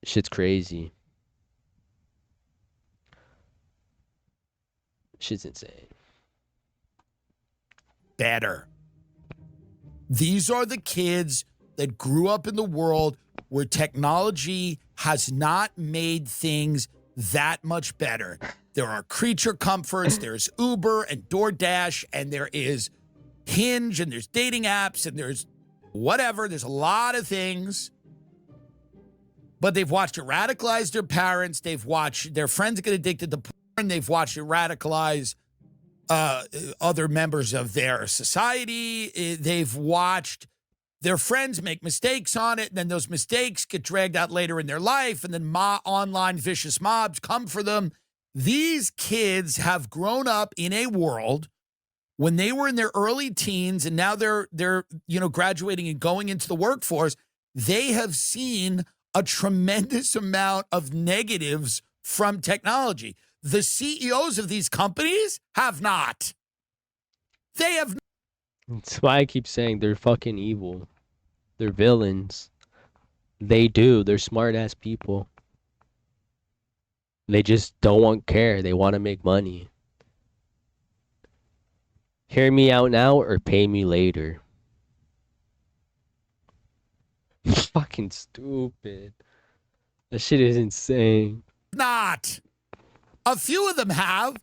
Shit's crazy. Shit's insane. Better. These are the kids that grew up in the world where technology has not made things that much better. There are creature comforts, there's Uber and DoorDash, and there is Hinge, and there's dating apps, and there's whatever. There's a lot of things. But they've watched it radicalize their parents. They've watched their friends get addicted to porn. They've watched it radicalize other members of their society. They've watched their friends make mistakes on it, and then those mistakes get dragged out later in their life, and then online vicious mobs come for them. These kids have grown up in a world when they were in their early teens, and now they're graduating and going into the workforce. They have seen a tremendous amount of negatives from technology. The CEOs of these companies have not. They have. That's why I keep saying they're fucking evil. They're villains. They're smart ass people. They just don't care. They want to make money. Hear me out now or pay me later. Fucking stupid. That shit is insane. Not. A few of them have.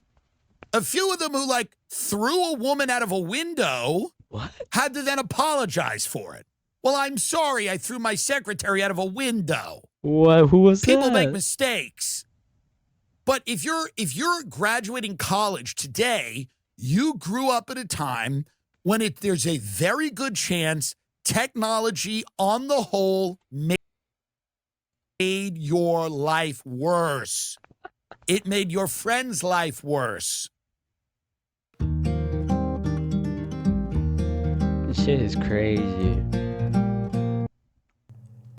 A few of them who threw a woman out of a window. What? Had to then apologize for it. Well, I'm sorry I threw my secretary out of a window. What? Who was People that? make mistakes. But if you're graduating college today, you grew up at a time when there's a very good chance technology on the whole made your life worse. It made your friend's life worse. This shit is crazy.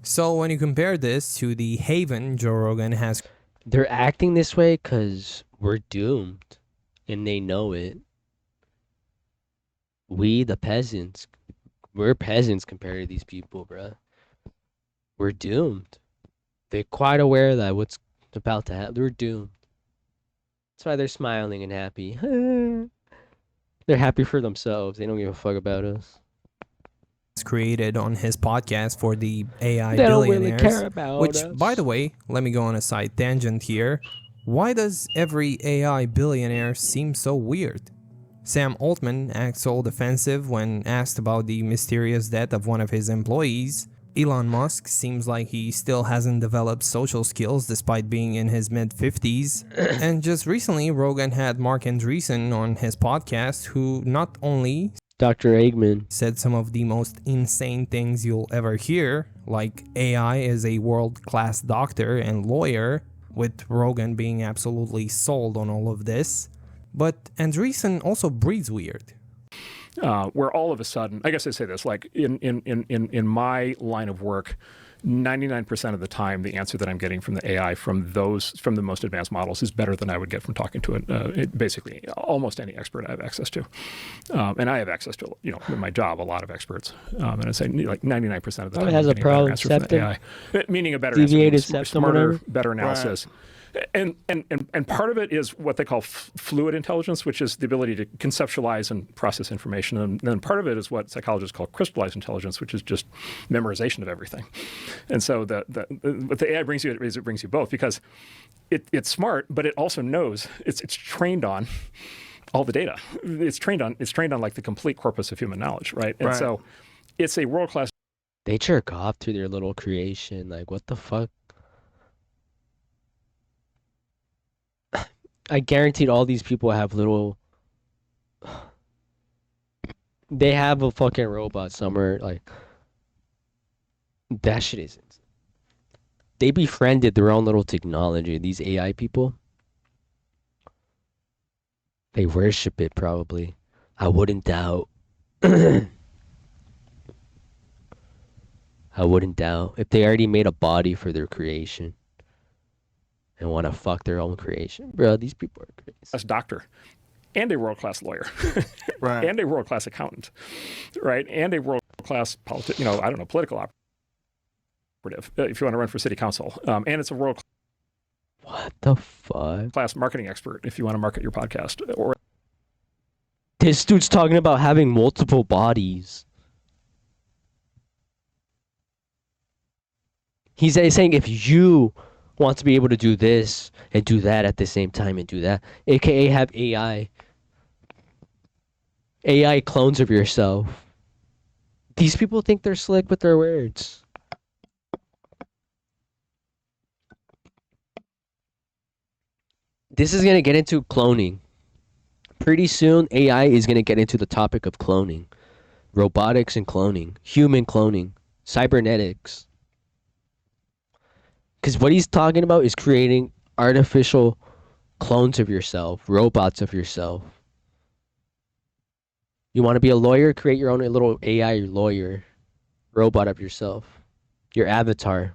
So when you compare this to the haven Joe Rogan has... They're acting this way because we're doomed. And they know it. We, the peasants, we're peasants compared to these people, bruh. We're doomed. They're quite aware that what's about to happen. They're doomed. That's why they're smiling and happy. They're happy for themselves. They don't give a fuck about us. Created on his podcast for the AI They don't billionaires, really care about which, us. by the way, let me go on a side tangent here. Why does every AI billionaire seem so weird? Sam Altman acts all defensive when asked about the mysterious death of one of his employees. Elon Musk seems like he still hasn't developed social skills despite being in his mid-50s. And just recently, Rogan had Mark Andreessen on his podcast, who not only Dr. Eggman said some of the most insane things you'll ever hear, like AI is a world-class doctor and lawyer, with Rogan being absolutely sold on all of this. But Andreessen also breathes weird. Where all of a sudden, I guess I say this, like in my line of work, 99% of the time, the answer that I'm getting from the AI from the most advanced models is better than I would get from talking to basically almost any expert I have access to. And I have access to, in my job, a lot of experts. And I say like 99% of the time, it has a problem. answer from the AI. Meaning a better Deviated answer, septum, smarter, whatever? better analysis. Right. And part of it is what they call fluid intelligence, which is the ability to conceptualize and process information. And then part of it is what psychologists call crystallized intelligence, which is just memorization of everything. And so what the AI brings you is it brings you both, because it's smart, but it also knows it's trained on all the data. It's trained on like the complete corpus of human knowledge, right? And so it's a world-class. They jerk off to their little creation. Like, what the fuck? I guaranteed all these people have little They have a fucking robot somewhere. Like that shit is. They befriended their own little technology. These AI people. They worship it probably. I wouldn't doubt. I wouldn't doubt if they already made a body for their creation and want to fuck their own creation, bro. These people are crazy. As doctor, and a world-class lawyer, Right. and a world-class accountant, right, and a world-class political operative. If you want to run for city council, and it's a world-class What the fuck? marketing expert. If you want to market your podcast, or This dude's talking about having multiple bodies. He's saying if you want to be able to do this and do that at the same time and do that, aka have AI clones of yourself. These people think they're slick with their words. This is going to get into cloning. Pretty soon, AI is going to get into the topic of cloning. Robotics and cloning. Human cloning. Cybernetics. Because what he's talking about is creating artificial clones of yourself. Robots of yourself. You want to be a lawyer? Create your own little AI lawyer. Robot of yourself. Your avatar.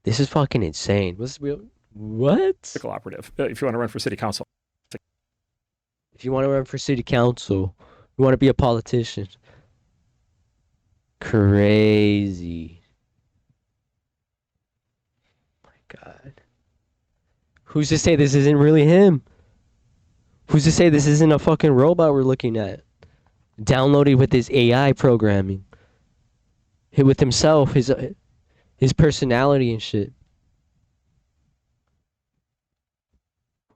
This is fucking insane. What? political operative. If you want to run for city council, If you want to run for city council, you want to be a politician. Crazy. My God. Who's to say this isn't really him? Who's to say this isn't a fucking robot we're looking at? Downloaded with his AI programming. With himself, his personality and shit.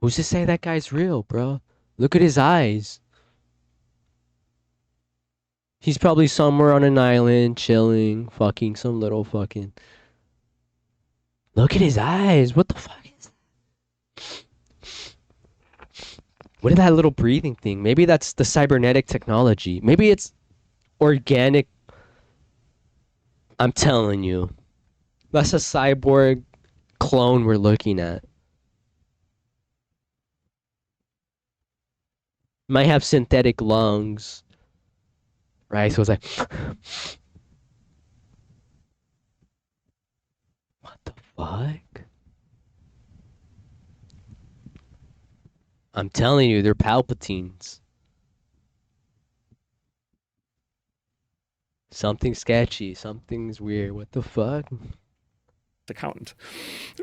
Who's to say that guy's real, bro? Look at his eyes. He's probably somewhere on an island, chilling, fucking some little fucking... Look at his eyes. What the fuck is that? What is that little breathing thing? Maybe that's the cybernetic technology. Maybe it's organic. I'm telling you. That's a cyborg clone we're looking at. Might have synthetic lungs. Right? So it's like... What the fuck? I'm telling you, they're Palpatines. Something's sketchy. Something's weird. What the fuck? accountant,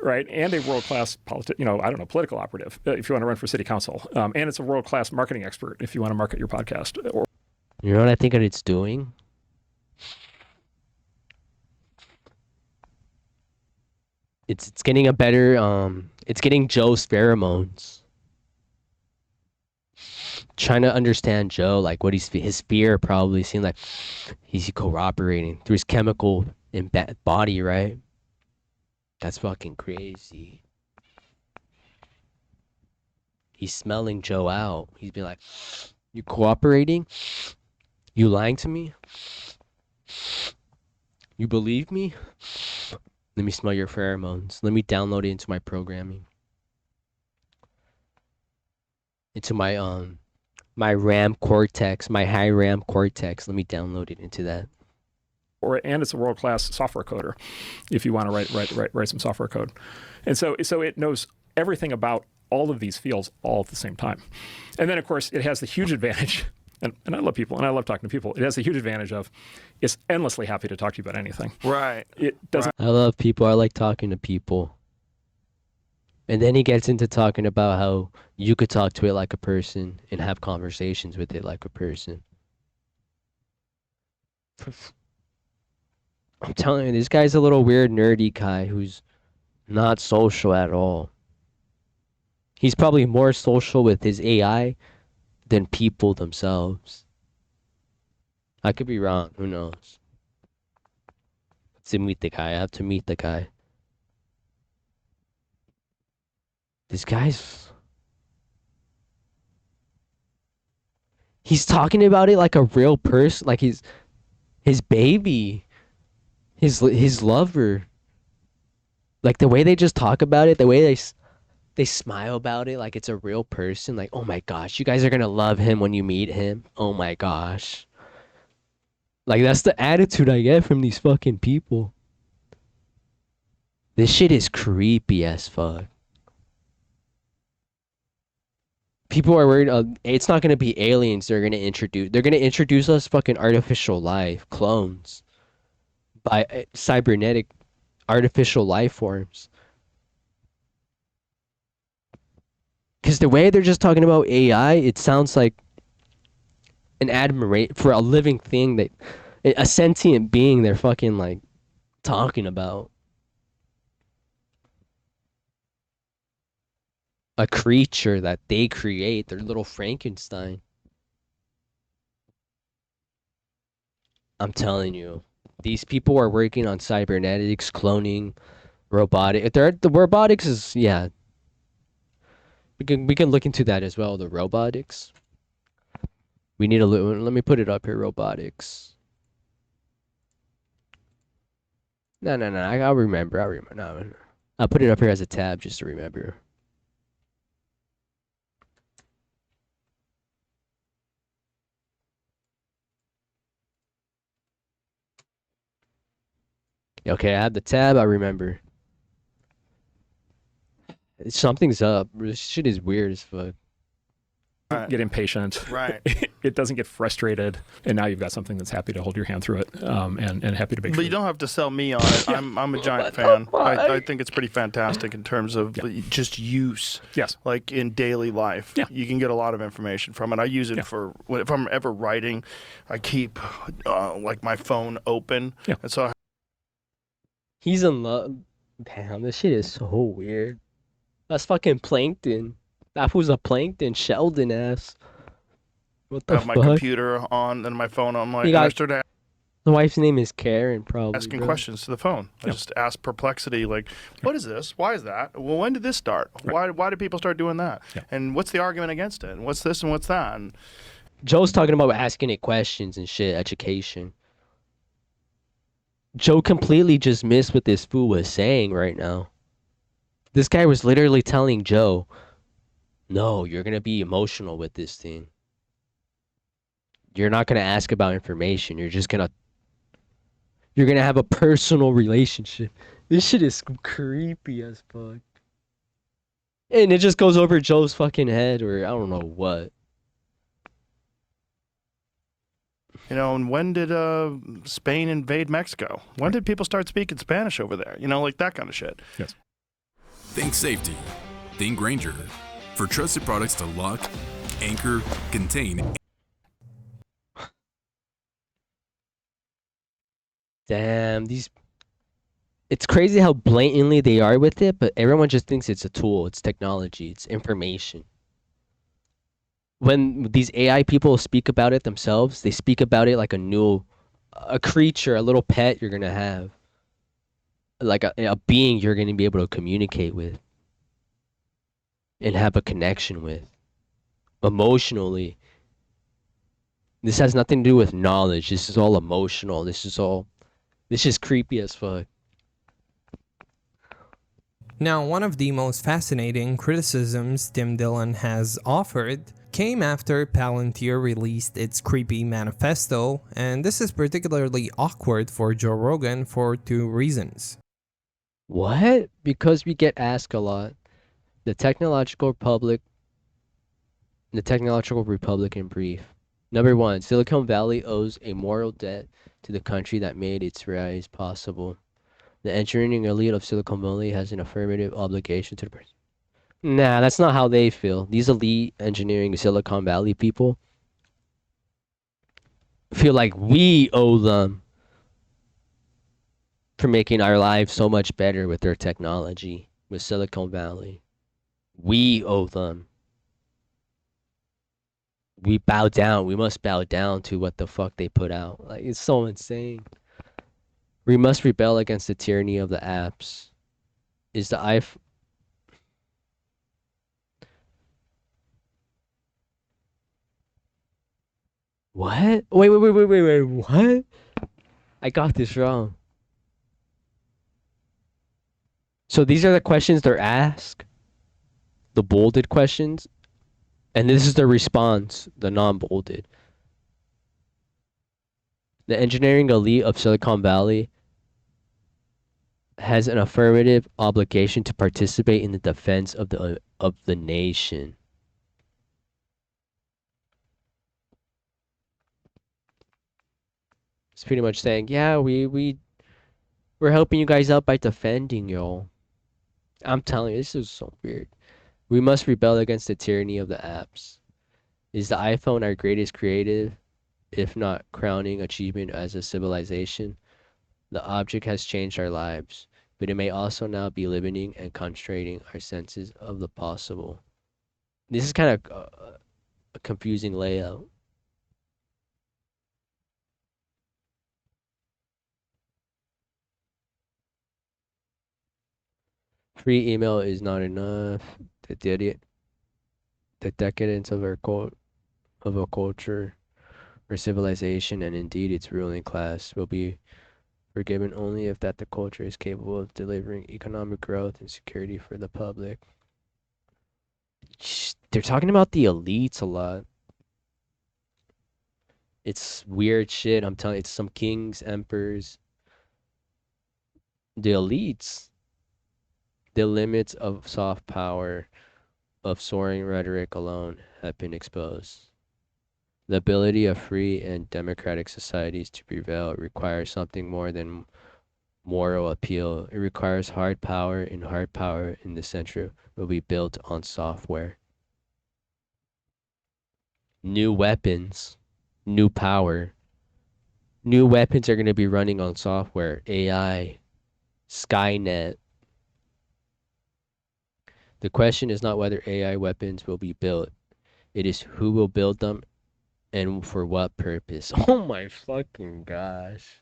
right, and a world-class political operative. If you want to run for city council, and it's a world-class marketing expert. If you want to market your podcast, or You know what I think it's doing? It's getting a better it's getting Joe's pheromones. Trying to understand Joe, like what his fear probably seemed like he's cooperating through his chemical body, right? That's fucking crazy. He's smelling Joe out. He's been like, you cooperating? You lying to me? You believe me? Let me smell your pheromones. Let me download it into my programming. Into my my RAM cortex, my high RAM cortex. Let me download it into that. and it's a world-class software coder. If you want to write some software code, and so it knows everything about all of these fields all at the same time. And then of course it has the huge advantage. And I love people, and I love talking to people. It has the huge advantage of it's endlessly happy to talk to you about anything. Right. It doesn't. I love people. I like talking to people. And then he gets into talking about how you could talk to it like a person and have conversations with it like a person. I'm telling you, this guy's a little weird, nerdy guy who's not social at all. He's probably more social with his AI than people themselves. I could be wrong. Who knows? To meet the guy. I have to meet the guy. This guy's... He's talking about it like a real person, like his baby, his lover. Like the way they just talk about it, the way they smile about it like it's a real person. Like, oh my gosh, you guys are gonna love him when you meet him. Oh my gosh. Like that's the attitude I get from these fucking people. This shit is creepy as fuck. People are worried it's not gonna be aliens they're gonna introduce. They're gonna introduce us fucking artificial life, clones. By cybernetic artificial life forms. Because the way they're just talking about AI, it sounds like an admiration for a living thing, that a sentient being they're fucking like talking about. A creature that they create, their little Frankenstein. I'm telling you, these people are working on cybernetics, cloning, robotic. The robotics is, yeah. We can look into that as well. The robotics. We need a little. Let me put it up here. Robotics. No. I'll remember. No, I'll put it up here as a tab just to remember. Okay, I have the tab. I remember. Something's up. This shit is weird as fuck. Get impatient. Right. It doesn't get frustrated, and now you've got something that's happy to hold your hand through it, and happy to make. But you don't have to sell me on it. I'm a giant fan. I think it's pretty fantastic in terms of just use. Yes. Like in daily life, you can get a lot of information from it. I use it for if I'm ever writing. I keep like my phone open, and so. He's in love. Damn, this shit is so weird. That's fucking plankton. That was a plankton Sheldon ass. What the I have fuck? my computer on and my phone on. Like, got, I started the wife's name is Karen, probably. asking questions to the phone. I just ask Perplexity, like, what is this? Why is that? Well, when did this start? Why did people start doing that? And what's the argument against it? And what's this and what's that? And Joe's talking about asking it questions and shit, education. Joe completely just missed what this fool was saying right now. This guy was literally telling Joe, no, you're going to be emotional with this thing. You're not going to ask about information. You're going to have a personal relationship. This shit is creepy as fuck. And it just goes over Joe's fucking head, or I don't know what. you know, and when did Spain invade Mexico? When did people start speaking Spanish over there? You know, like that kind of shit. Yes. Think safety. Think Granger. For trusted products to lock, anchor, contain. Damn, it's crazy how blatantly they are with it, but everyone just thinks it's a tool, it's technology, it's information. When these AI people speak about it themselves, they speak about it like a creature, a little pet you're gonna have. Like a being you're gonna be able to communicate with. And have a connection with. Emotionally. This has nothing to do with knowledge. This is all emotional. This is creepy as fuck. Now, one of the most fascinating criticisms Tim Dillon has offered came after Palantir released its creepy manifesto, and this is particularly awkward for Joe Rogan for two reasons. What? Because we get asked a lot. The Technological Republic in brief. Number 1, Silicon Valley owes a moral debt to the country that made its rise possible. The engineering elite of Silicon Valley has an affirmative obligation to the person. Nah, that's not how they feel. These elite engineering Silicon Valley people feel like we owe them for making our lives so much better with their technology, with Silicon Valley. We owe them. We bow down. We must bow down to what the fuck they put out. Like, it's so insane. We must rebel against the tyranny of the apps. Is the iPhone... What? Wait. What? I got this wrong. So these are the questions they're asked, the bolded questions, and this is the response, the non-bolded. The engineering elite of Silicon Valley has an affirmative obligation to participate in the defense of the nation. It's pretty much saying, yeah, we're helping you guys out by defending y'all. I'm telling you, this is so weird. We must rebel against the tyranny of the apps. Is the iPhone our greatest creative, if not crowning achievement as a civilization? The object has changed our lives, but it may also now be limiting and constraining our senses of the possible. This is kind of a confusing layout. Free email is not enough. The decadence of a culture or civilization, and indeed its ruling class, will be forgiven only if that the culture is capable of delivering economic growth and security for the public. They're talking about the elites a lot. It's weird shit. I'm telling you, it's some kings, emperors. The elites. The limits of soft power, of soaring rhetoric alone have been exposed. The ability of free and democratic societies to prevail requires something more than moral appeal. It requires hard power, and hard power in the center will be built on software. New weapons, new power. New weapons are going to be running on software, AI, Skynet. The question is not whether AI weapons will be built. It is who will build them and for what purpose. Oh my fucking gosh.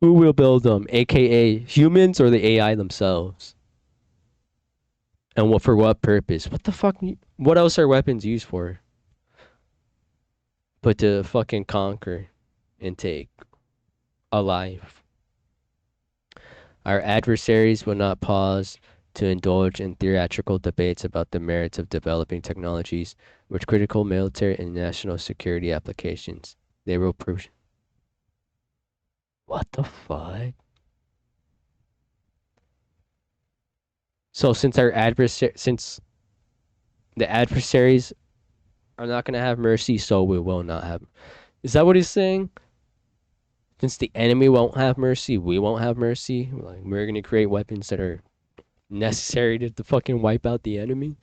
Who will build them? AKA humans or the AI themselves? And what for what purpose? What the fuck? What else are weapons used for? But to fucking conquer and take a life. Our adversaries will not pause to indulge in theatrical debates about the merits of developing technologies with critical military and national security applications. They will prove. What the fuck? So since the adversaries are not going to have mercy, so we will not have. Is that what he's saying? Since the enemy won't have mercy, we won't have mercy. Like, we're going to create weapons that are necessary to fucking wipe out the enemy.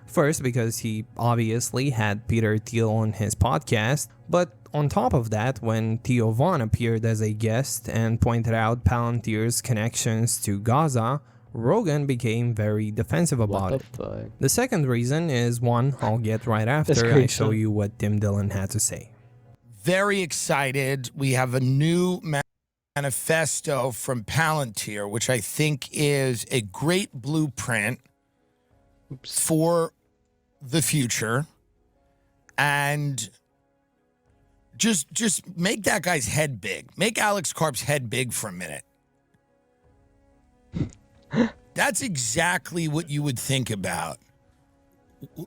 First, because he obviously had Peter Thiel on his podcast, but on top of that, when Theo Von appeared as a guest and pointed out Palantir's connections to Gaza, Rogan became very defensive about it. Fuck? The second reason is one I'll get right after I show you what Tim Dillon had to say. Very excited. We have a new manifesto from Palantir, which I think is a great blueprint for the future. And just make that guy's head big. Make Alex Karp's head big for a minute. That's exactly what you would think about.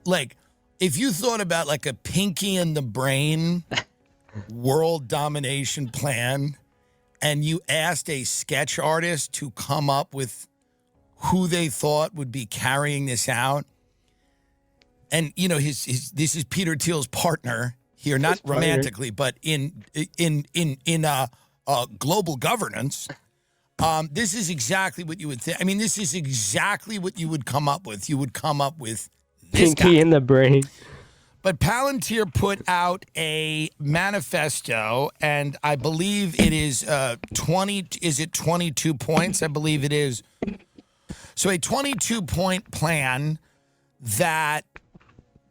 Like, if you thought about like a Pinky and the Brain world domination plan, and you asked a sketch artist to come up with who they thought would be carrying this out, and you know this is Peter Thiel's partner here, not romantically, but in global governance. This is exactly what you would think. I mean, this is exactly what you would come up with. You would come up with this Pinky guy. in the Brain. But Palantir put out a manifesto, and I believe it is 22 points? I believe it is. So a 22-point plan that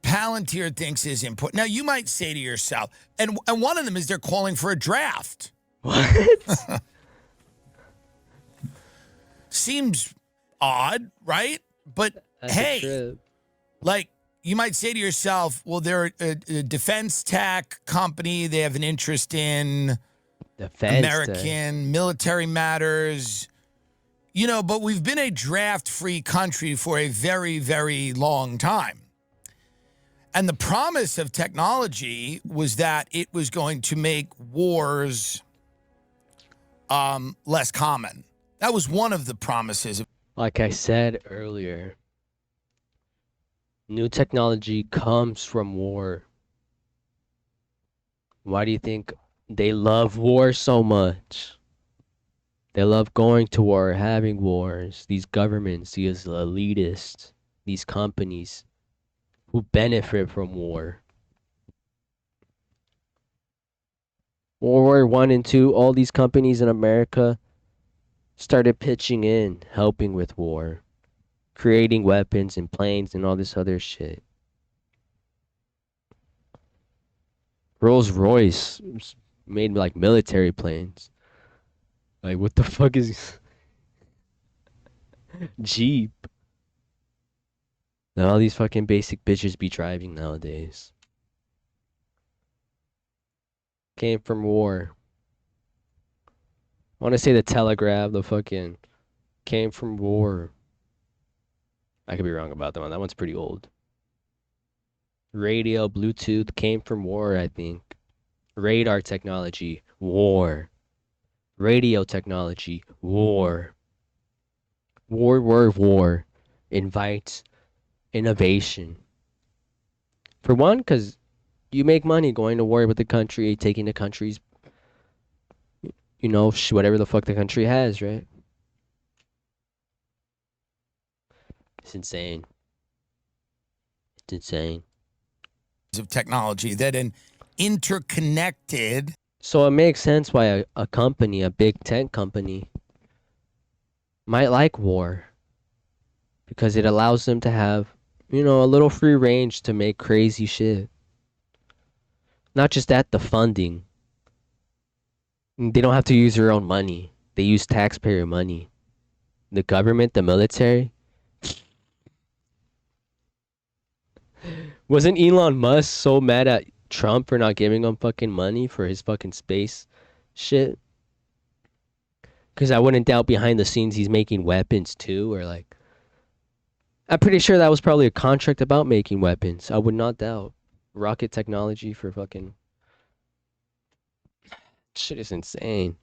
Palantir thinks is important. Now, you might say to yourself, and one of them is they're calling for a draft. What? Seems odd, right? But That's hey, like, you might say to yourself, well, they're a defense tech company. They have an interest in American military matters. You know, but we've been a draft-free country for a very, very long time. And the promise of technology was that it was going to make wars less common. That was one of the promises. Like I said earlier, new technology comes from war. Why do you think they love war so much? They love going to war, having wars. These governments, these elitists, these companies who benefit from war. World War One and Two, all these companies in America started pitching in, helping with war, creating weapons and planes and all this other shit. Rolls-Royce made like military planes. Like, what the fuck is Jeep? Now all these fucking basic bitches be driving nowadays. Came from war. I want to say the telegraph, the fucking came from war. I could be wrong about that one. That one's pretty old. Radio, Bluetooth came from war, I think. Radar technology, war. Radio technology, war. War invites innovation. For one, because you make money going to war with the country, taking the country's, you know, whatever the fuck the country has, right? It's insane. It's insane. Of technology that an interconnected. So it makes sense why a company, a big tech company, might like war. Because it allows them to have, you know, a little free range to make crazy shit. Not just that, the funding. They don't have to use their own money. They use taxpayer money. The government, the military. Wasn't Elon Musk so mad at Trump for not giving him fucking money for his fucking space shit? Because I wouldn't doubt behind the scenes he's making weapons too, or like... I'm pretty sure that was probably a contract about making weapons. I would not doubt. Rocket technology for fucking... Shit is insane.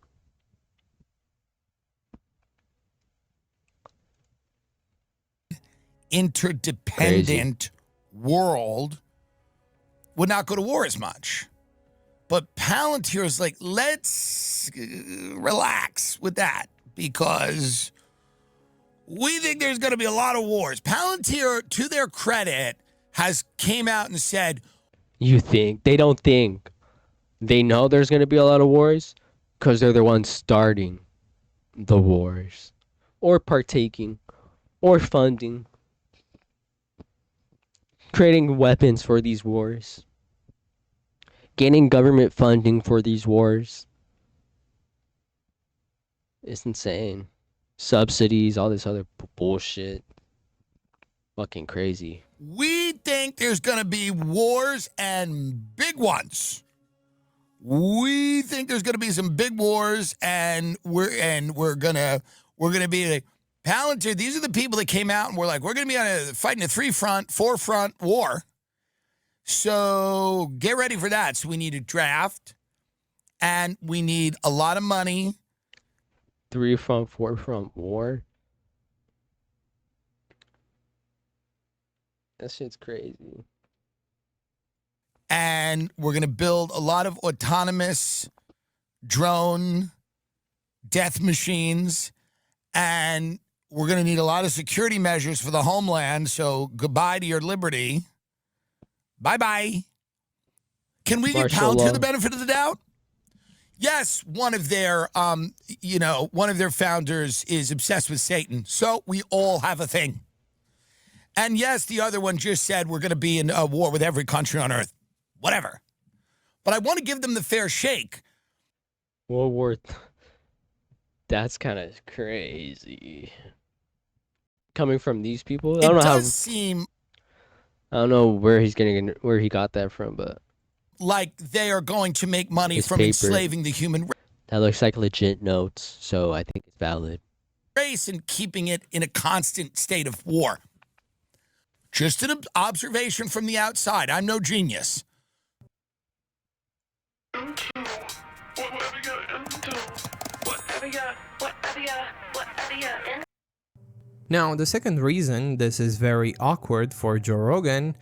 Interdependent world would not go to war as much. But Palantir is like, let's relax with that because we think there's going to be a lot of wars. Palantir, to their credit, has came out and said, you think? They don't think. They know there's going to be a lot of wars because they're the ones starting the wars or partaking or funding, creating weapons for these wars, getting government funding for these wars. It's insane. Subsidies, all this other bullshit. Fucking crazy. we think there's going to be wars and big ones. We think there's going to be some big wars, and we're gonna be like Palantir. These are the people that came out and were like, we're gonna be fighting a 4-front war. So get ready for that. So we need a draft, and we need a lot of money. 3-front, 4-front war. That shit's crazy. And we're going to build a lot of autonomous drone death machines. And we're going to need a lot of security measures for the homeland. So goodbye to your liberty. Bye-bye. Can we give Palantir the benefit of the doubt? Yes, one of their founders is obsessed with Satan. So we all have a thing. And yes, the other one just said we're going to be in a war with every country on earth. Whatever. But I want to give them the fair shake. World War... That's kind of crazy. Coming from these people? I don't know how... It does seem... I don't know where he got that from, but like they are going to make money his from paper. enslaving the human That looks like legit notes, so I think it's valid. race and keeping it in a constant state of war. Just an observation from the outside. I'm no genius. Now, the second reason this is very awkward for Joe Rogan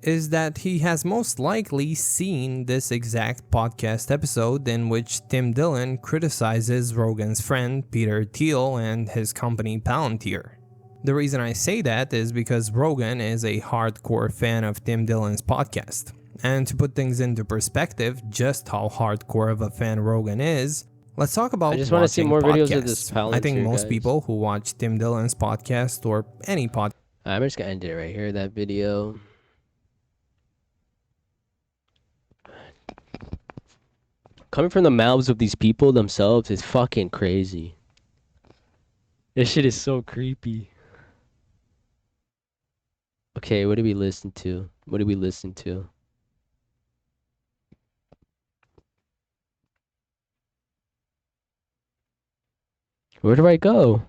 is that he has most likely seen this exact podcast episode in which Tim Dillon criticizes Rogan's friend Peter Thiel and his company Palantir. The reason I say that is because Rogan is a hardcore fan of Tim Dillon's podcast. And to put things into perspective, just how hardcore of a fan Rogan is, let's talk about I just want to see more watching videos of this podcasts. I think Palantir, most guys. people who watch Tim Dillon's podcast or any podcast. I'm just gonna end it right here. That video. Coming from the mouths of these people themselves is fucking crazy. This shit is so creepy. Okay, what did we listen to? What did we listen to? Where do I go?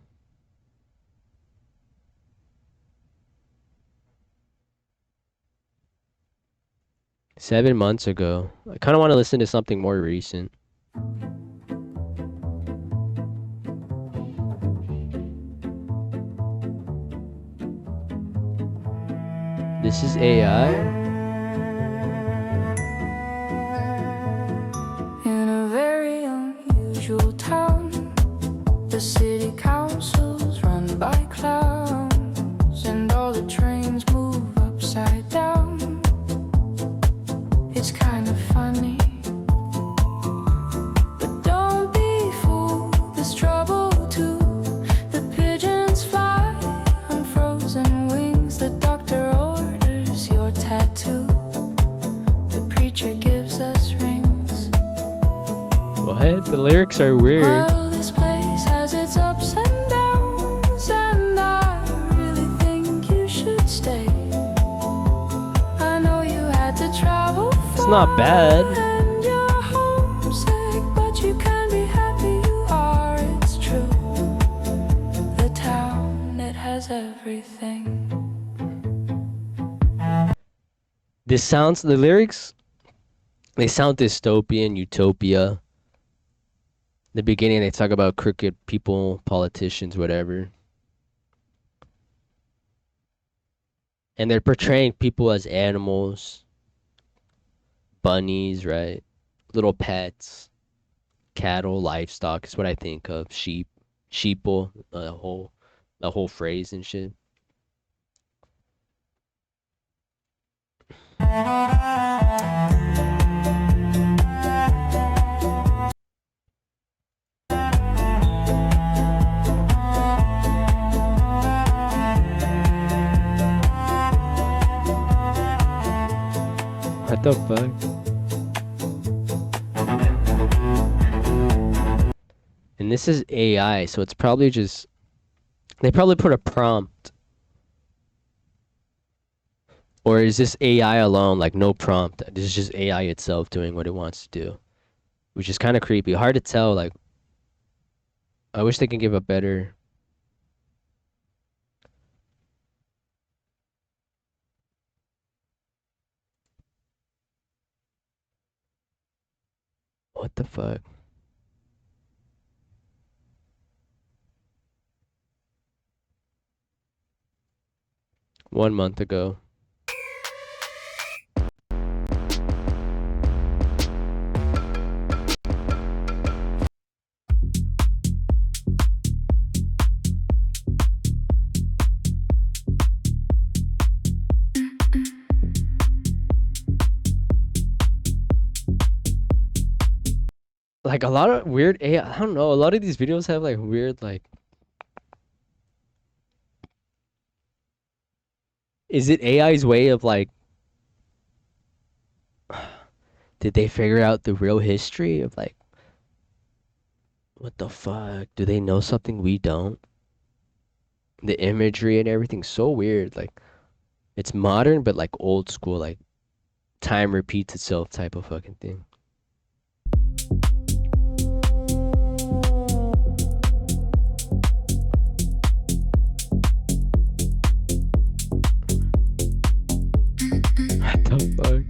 Seven months ago. I kind of want to listen to something more recent. This is AI? In a very unusual town, the city council's run by clowns, and all the trains move upside down. It's kind of funny, but don't be fooled, there's trouble too. The pigeons fly on frozen wings, the doctor orders your tattoo, the preacher gives us rings. What? The lyrics are weird. Well, this place has its ups and downs, and I really think you should stay. I know you had to travel far. It's not bad. And you're homesick, but you can be happy you are. It's true. The town, it has everything. The lyrics, they sound dystopian, utopia. The beginning, they talk about crooked people, politicians, whatever. And they're portraying people as animals, bunnies, right? Little pets, cattle, livestock is what I think of. Sheep, sheeple, the whole phrase and shit. What the fuck? And this is AI, so it's probably just... They probably put a prompt. Or is this AI alone, like no prompt? This is just AI itself doing what it wants to do. Which is kind of creepy. Hard to tell, like... I wish they could give a better... What the fuck? One month ago. Like a lot of weird AI, I don't know, a lot of these videos have like weird like... Is it AI's way of like... Did they figure out the real history of like... What the fuck? Do they know something we don't? The imagery and everything's so weird, like... It's modern, but like old school, like time repeats itself type of fucking thing. What the fuck?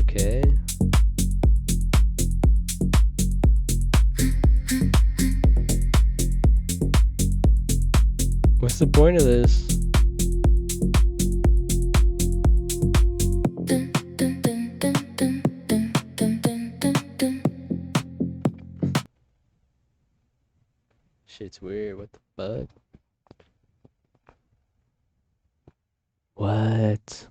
Okay. What's the point of this? Shit's weird. What the fuck? What?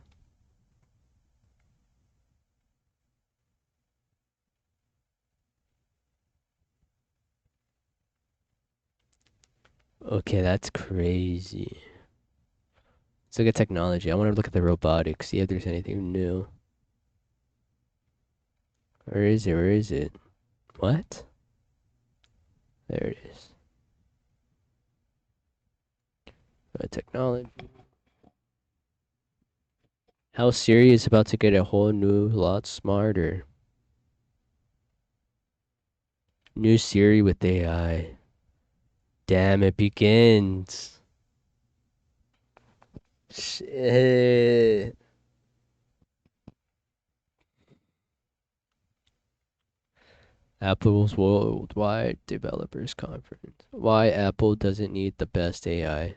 Okay, that's crazy. Let's look at technology. I want to look at the robotics, see if there's anything new. Where is it? Where is it? What? There it is. Technology. How Siri is about to get a whole new lot smarter. New Siri with AI. Damn, it begins. Shit. Apple's Worldwide Developers Conference. Why Apple doesn't need the best AI.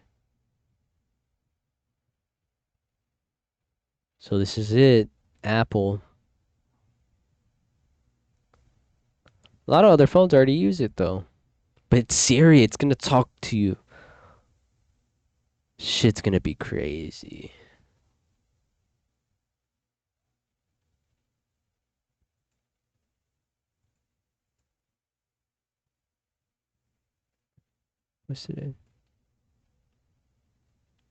So this is it. Apple. A lot of other phones already use it though. But it's Siri, it's gonna talk to you. Shit's gonna be crazy. What's it?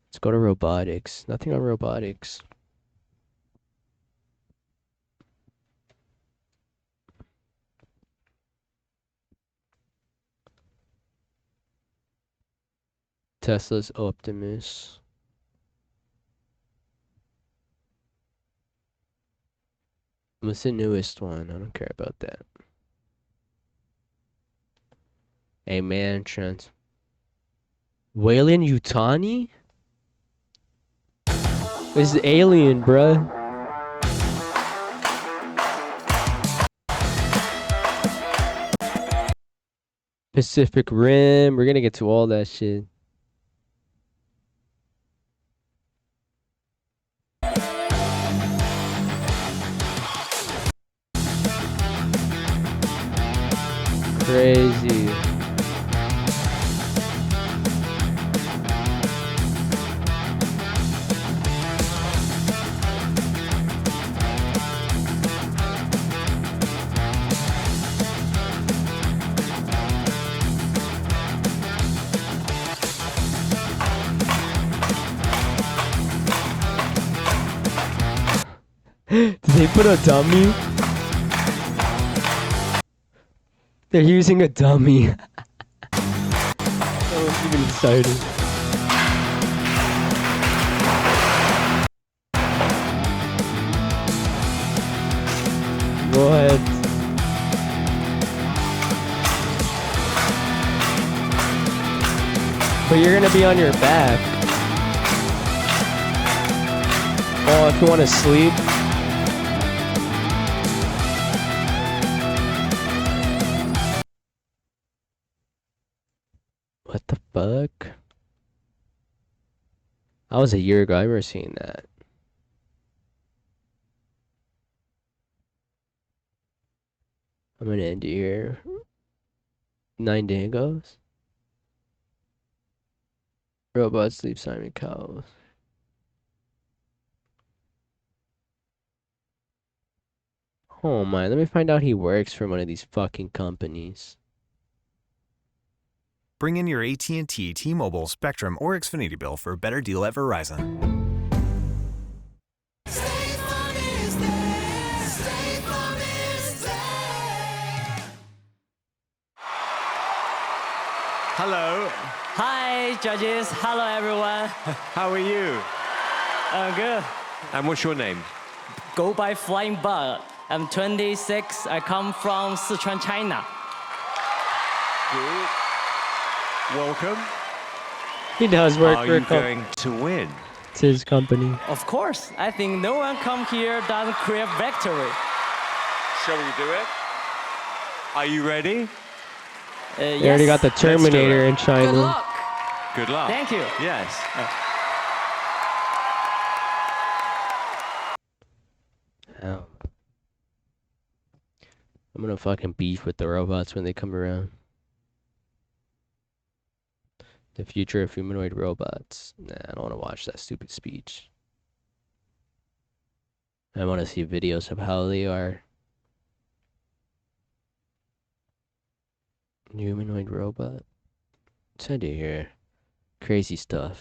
Let's go to robotics. Nothing on robotics. Tesla's Optimus. What's the newest one? I don't care about that. A man trans. Wayland Yutani? This is alien, bruh. Pacific Rim. We're gonna get to all that shit. Crazy. Did they put a dummy? They're using a dummy. I was even excited. What? But you're gonna be on your back. Oh, if you want to sleep. What the fuck? That was a year ago. I remember seeing that. I'm gonna end it here. 9 Dangos. Robot sleep Simon Cowell. Oh my, let me find out he works for one of these fucking companies. Bring in your AT&T, T-Mobile, Spectrum, or Xfinity bill for a better deal at Verizon. Hello. Hi, judges. Hello, everyone. How are you? Good. And what's your name? Go by Flying Bug. I'm 26. I come from Sichuan, China. Good. Welcome. He does work Are for a you going to win? It's his company. Of course. I think no one come here doesn't create victory. Shall we do it? Are you ready? They already got the Terminator in China. Good luck. Good luck. Thank you. Yes. Ow. I'm gonna fucking beef with the robots when they come around. The future of humanoid robots. Nah, I don't want to watch that stupid speech. I want to see videos of how they are. Humanoid robot. What's I do here? Crazy stuff.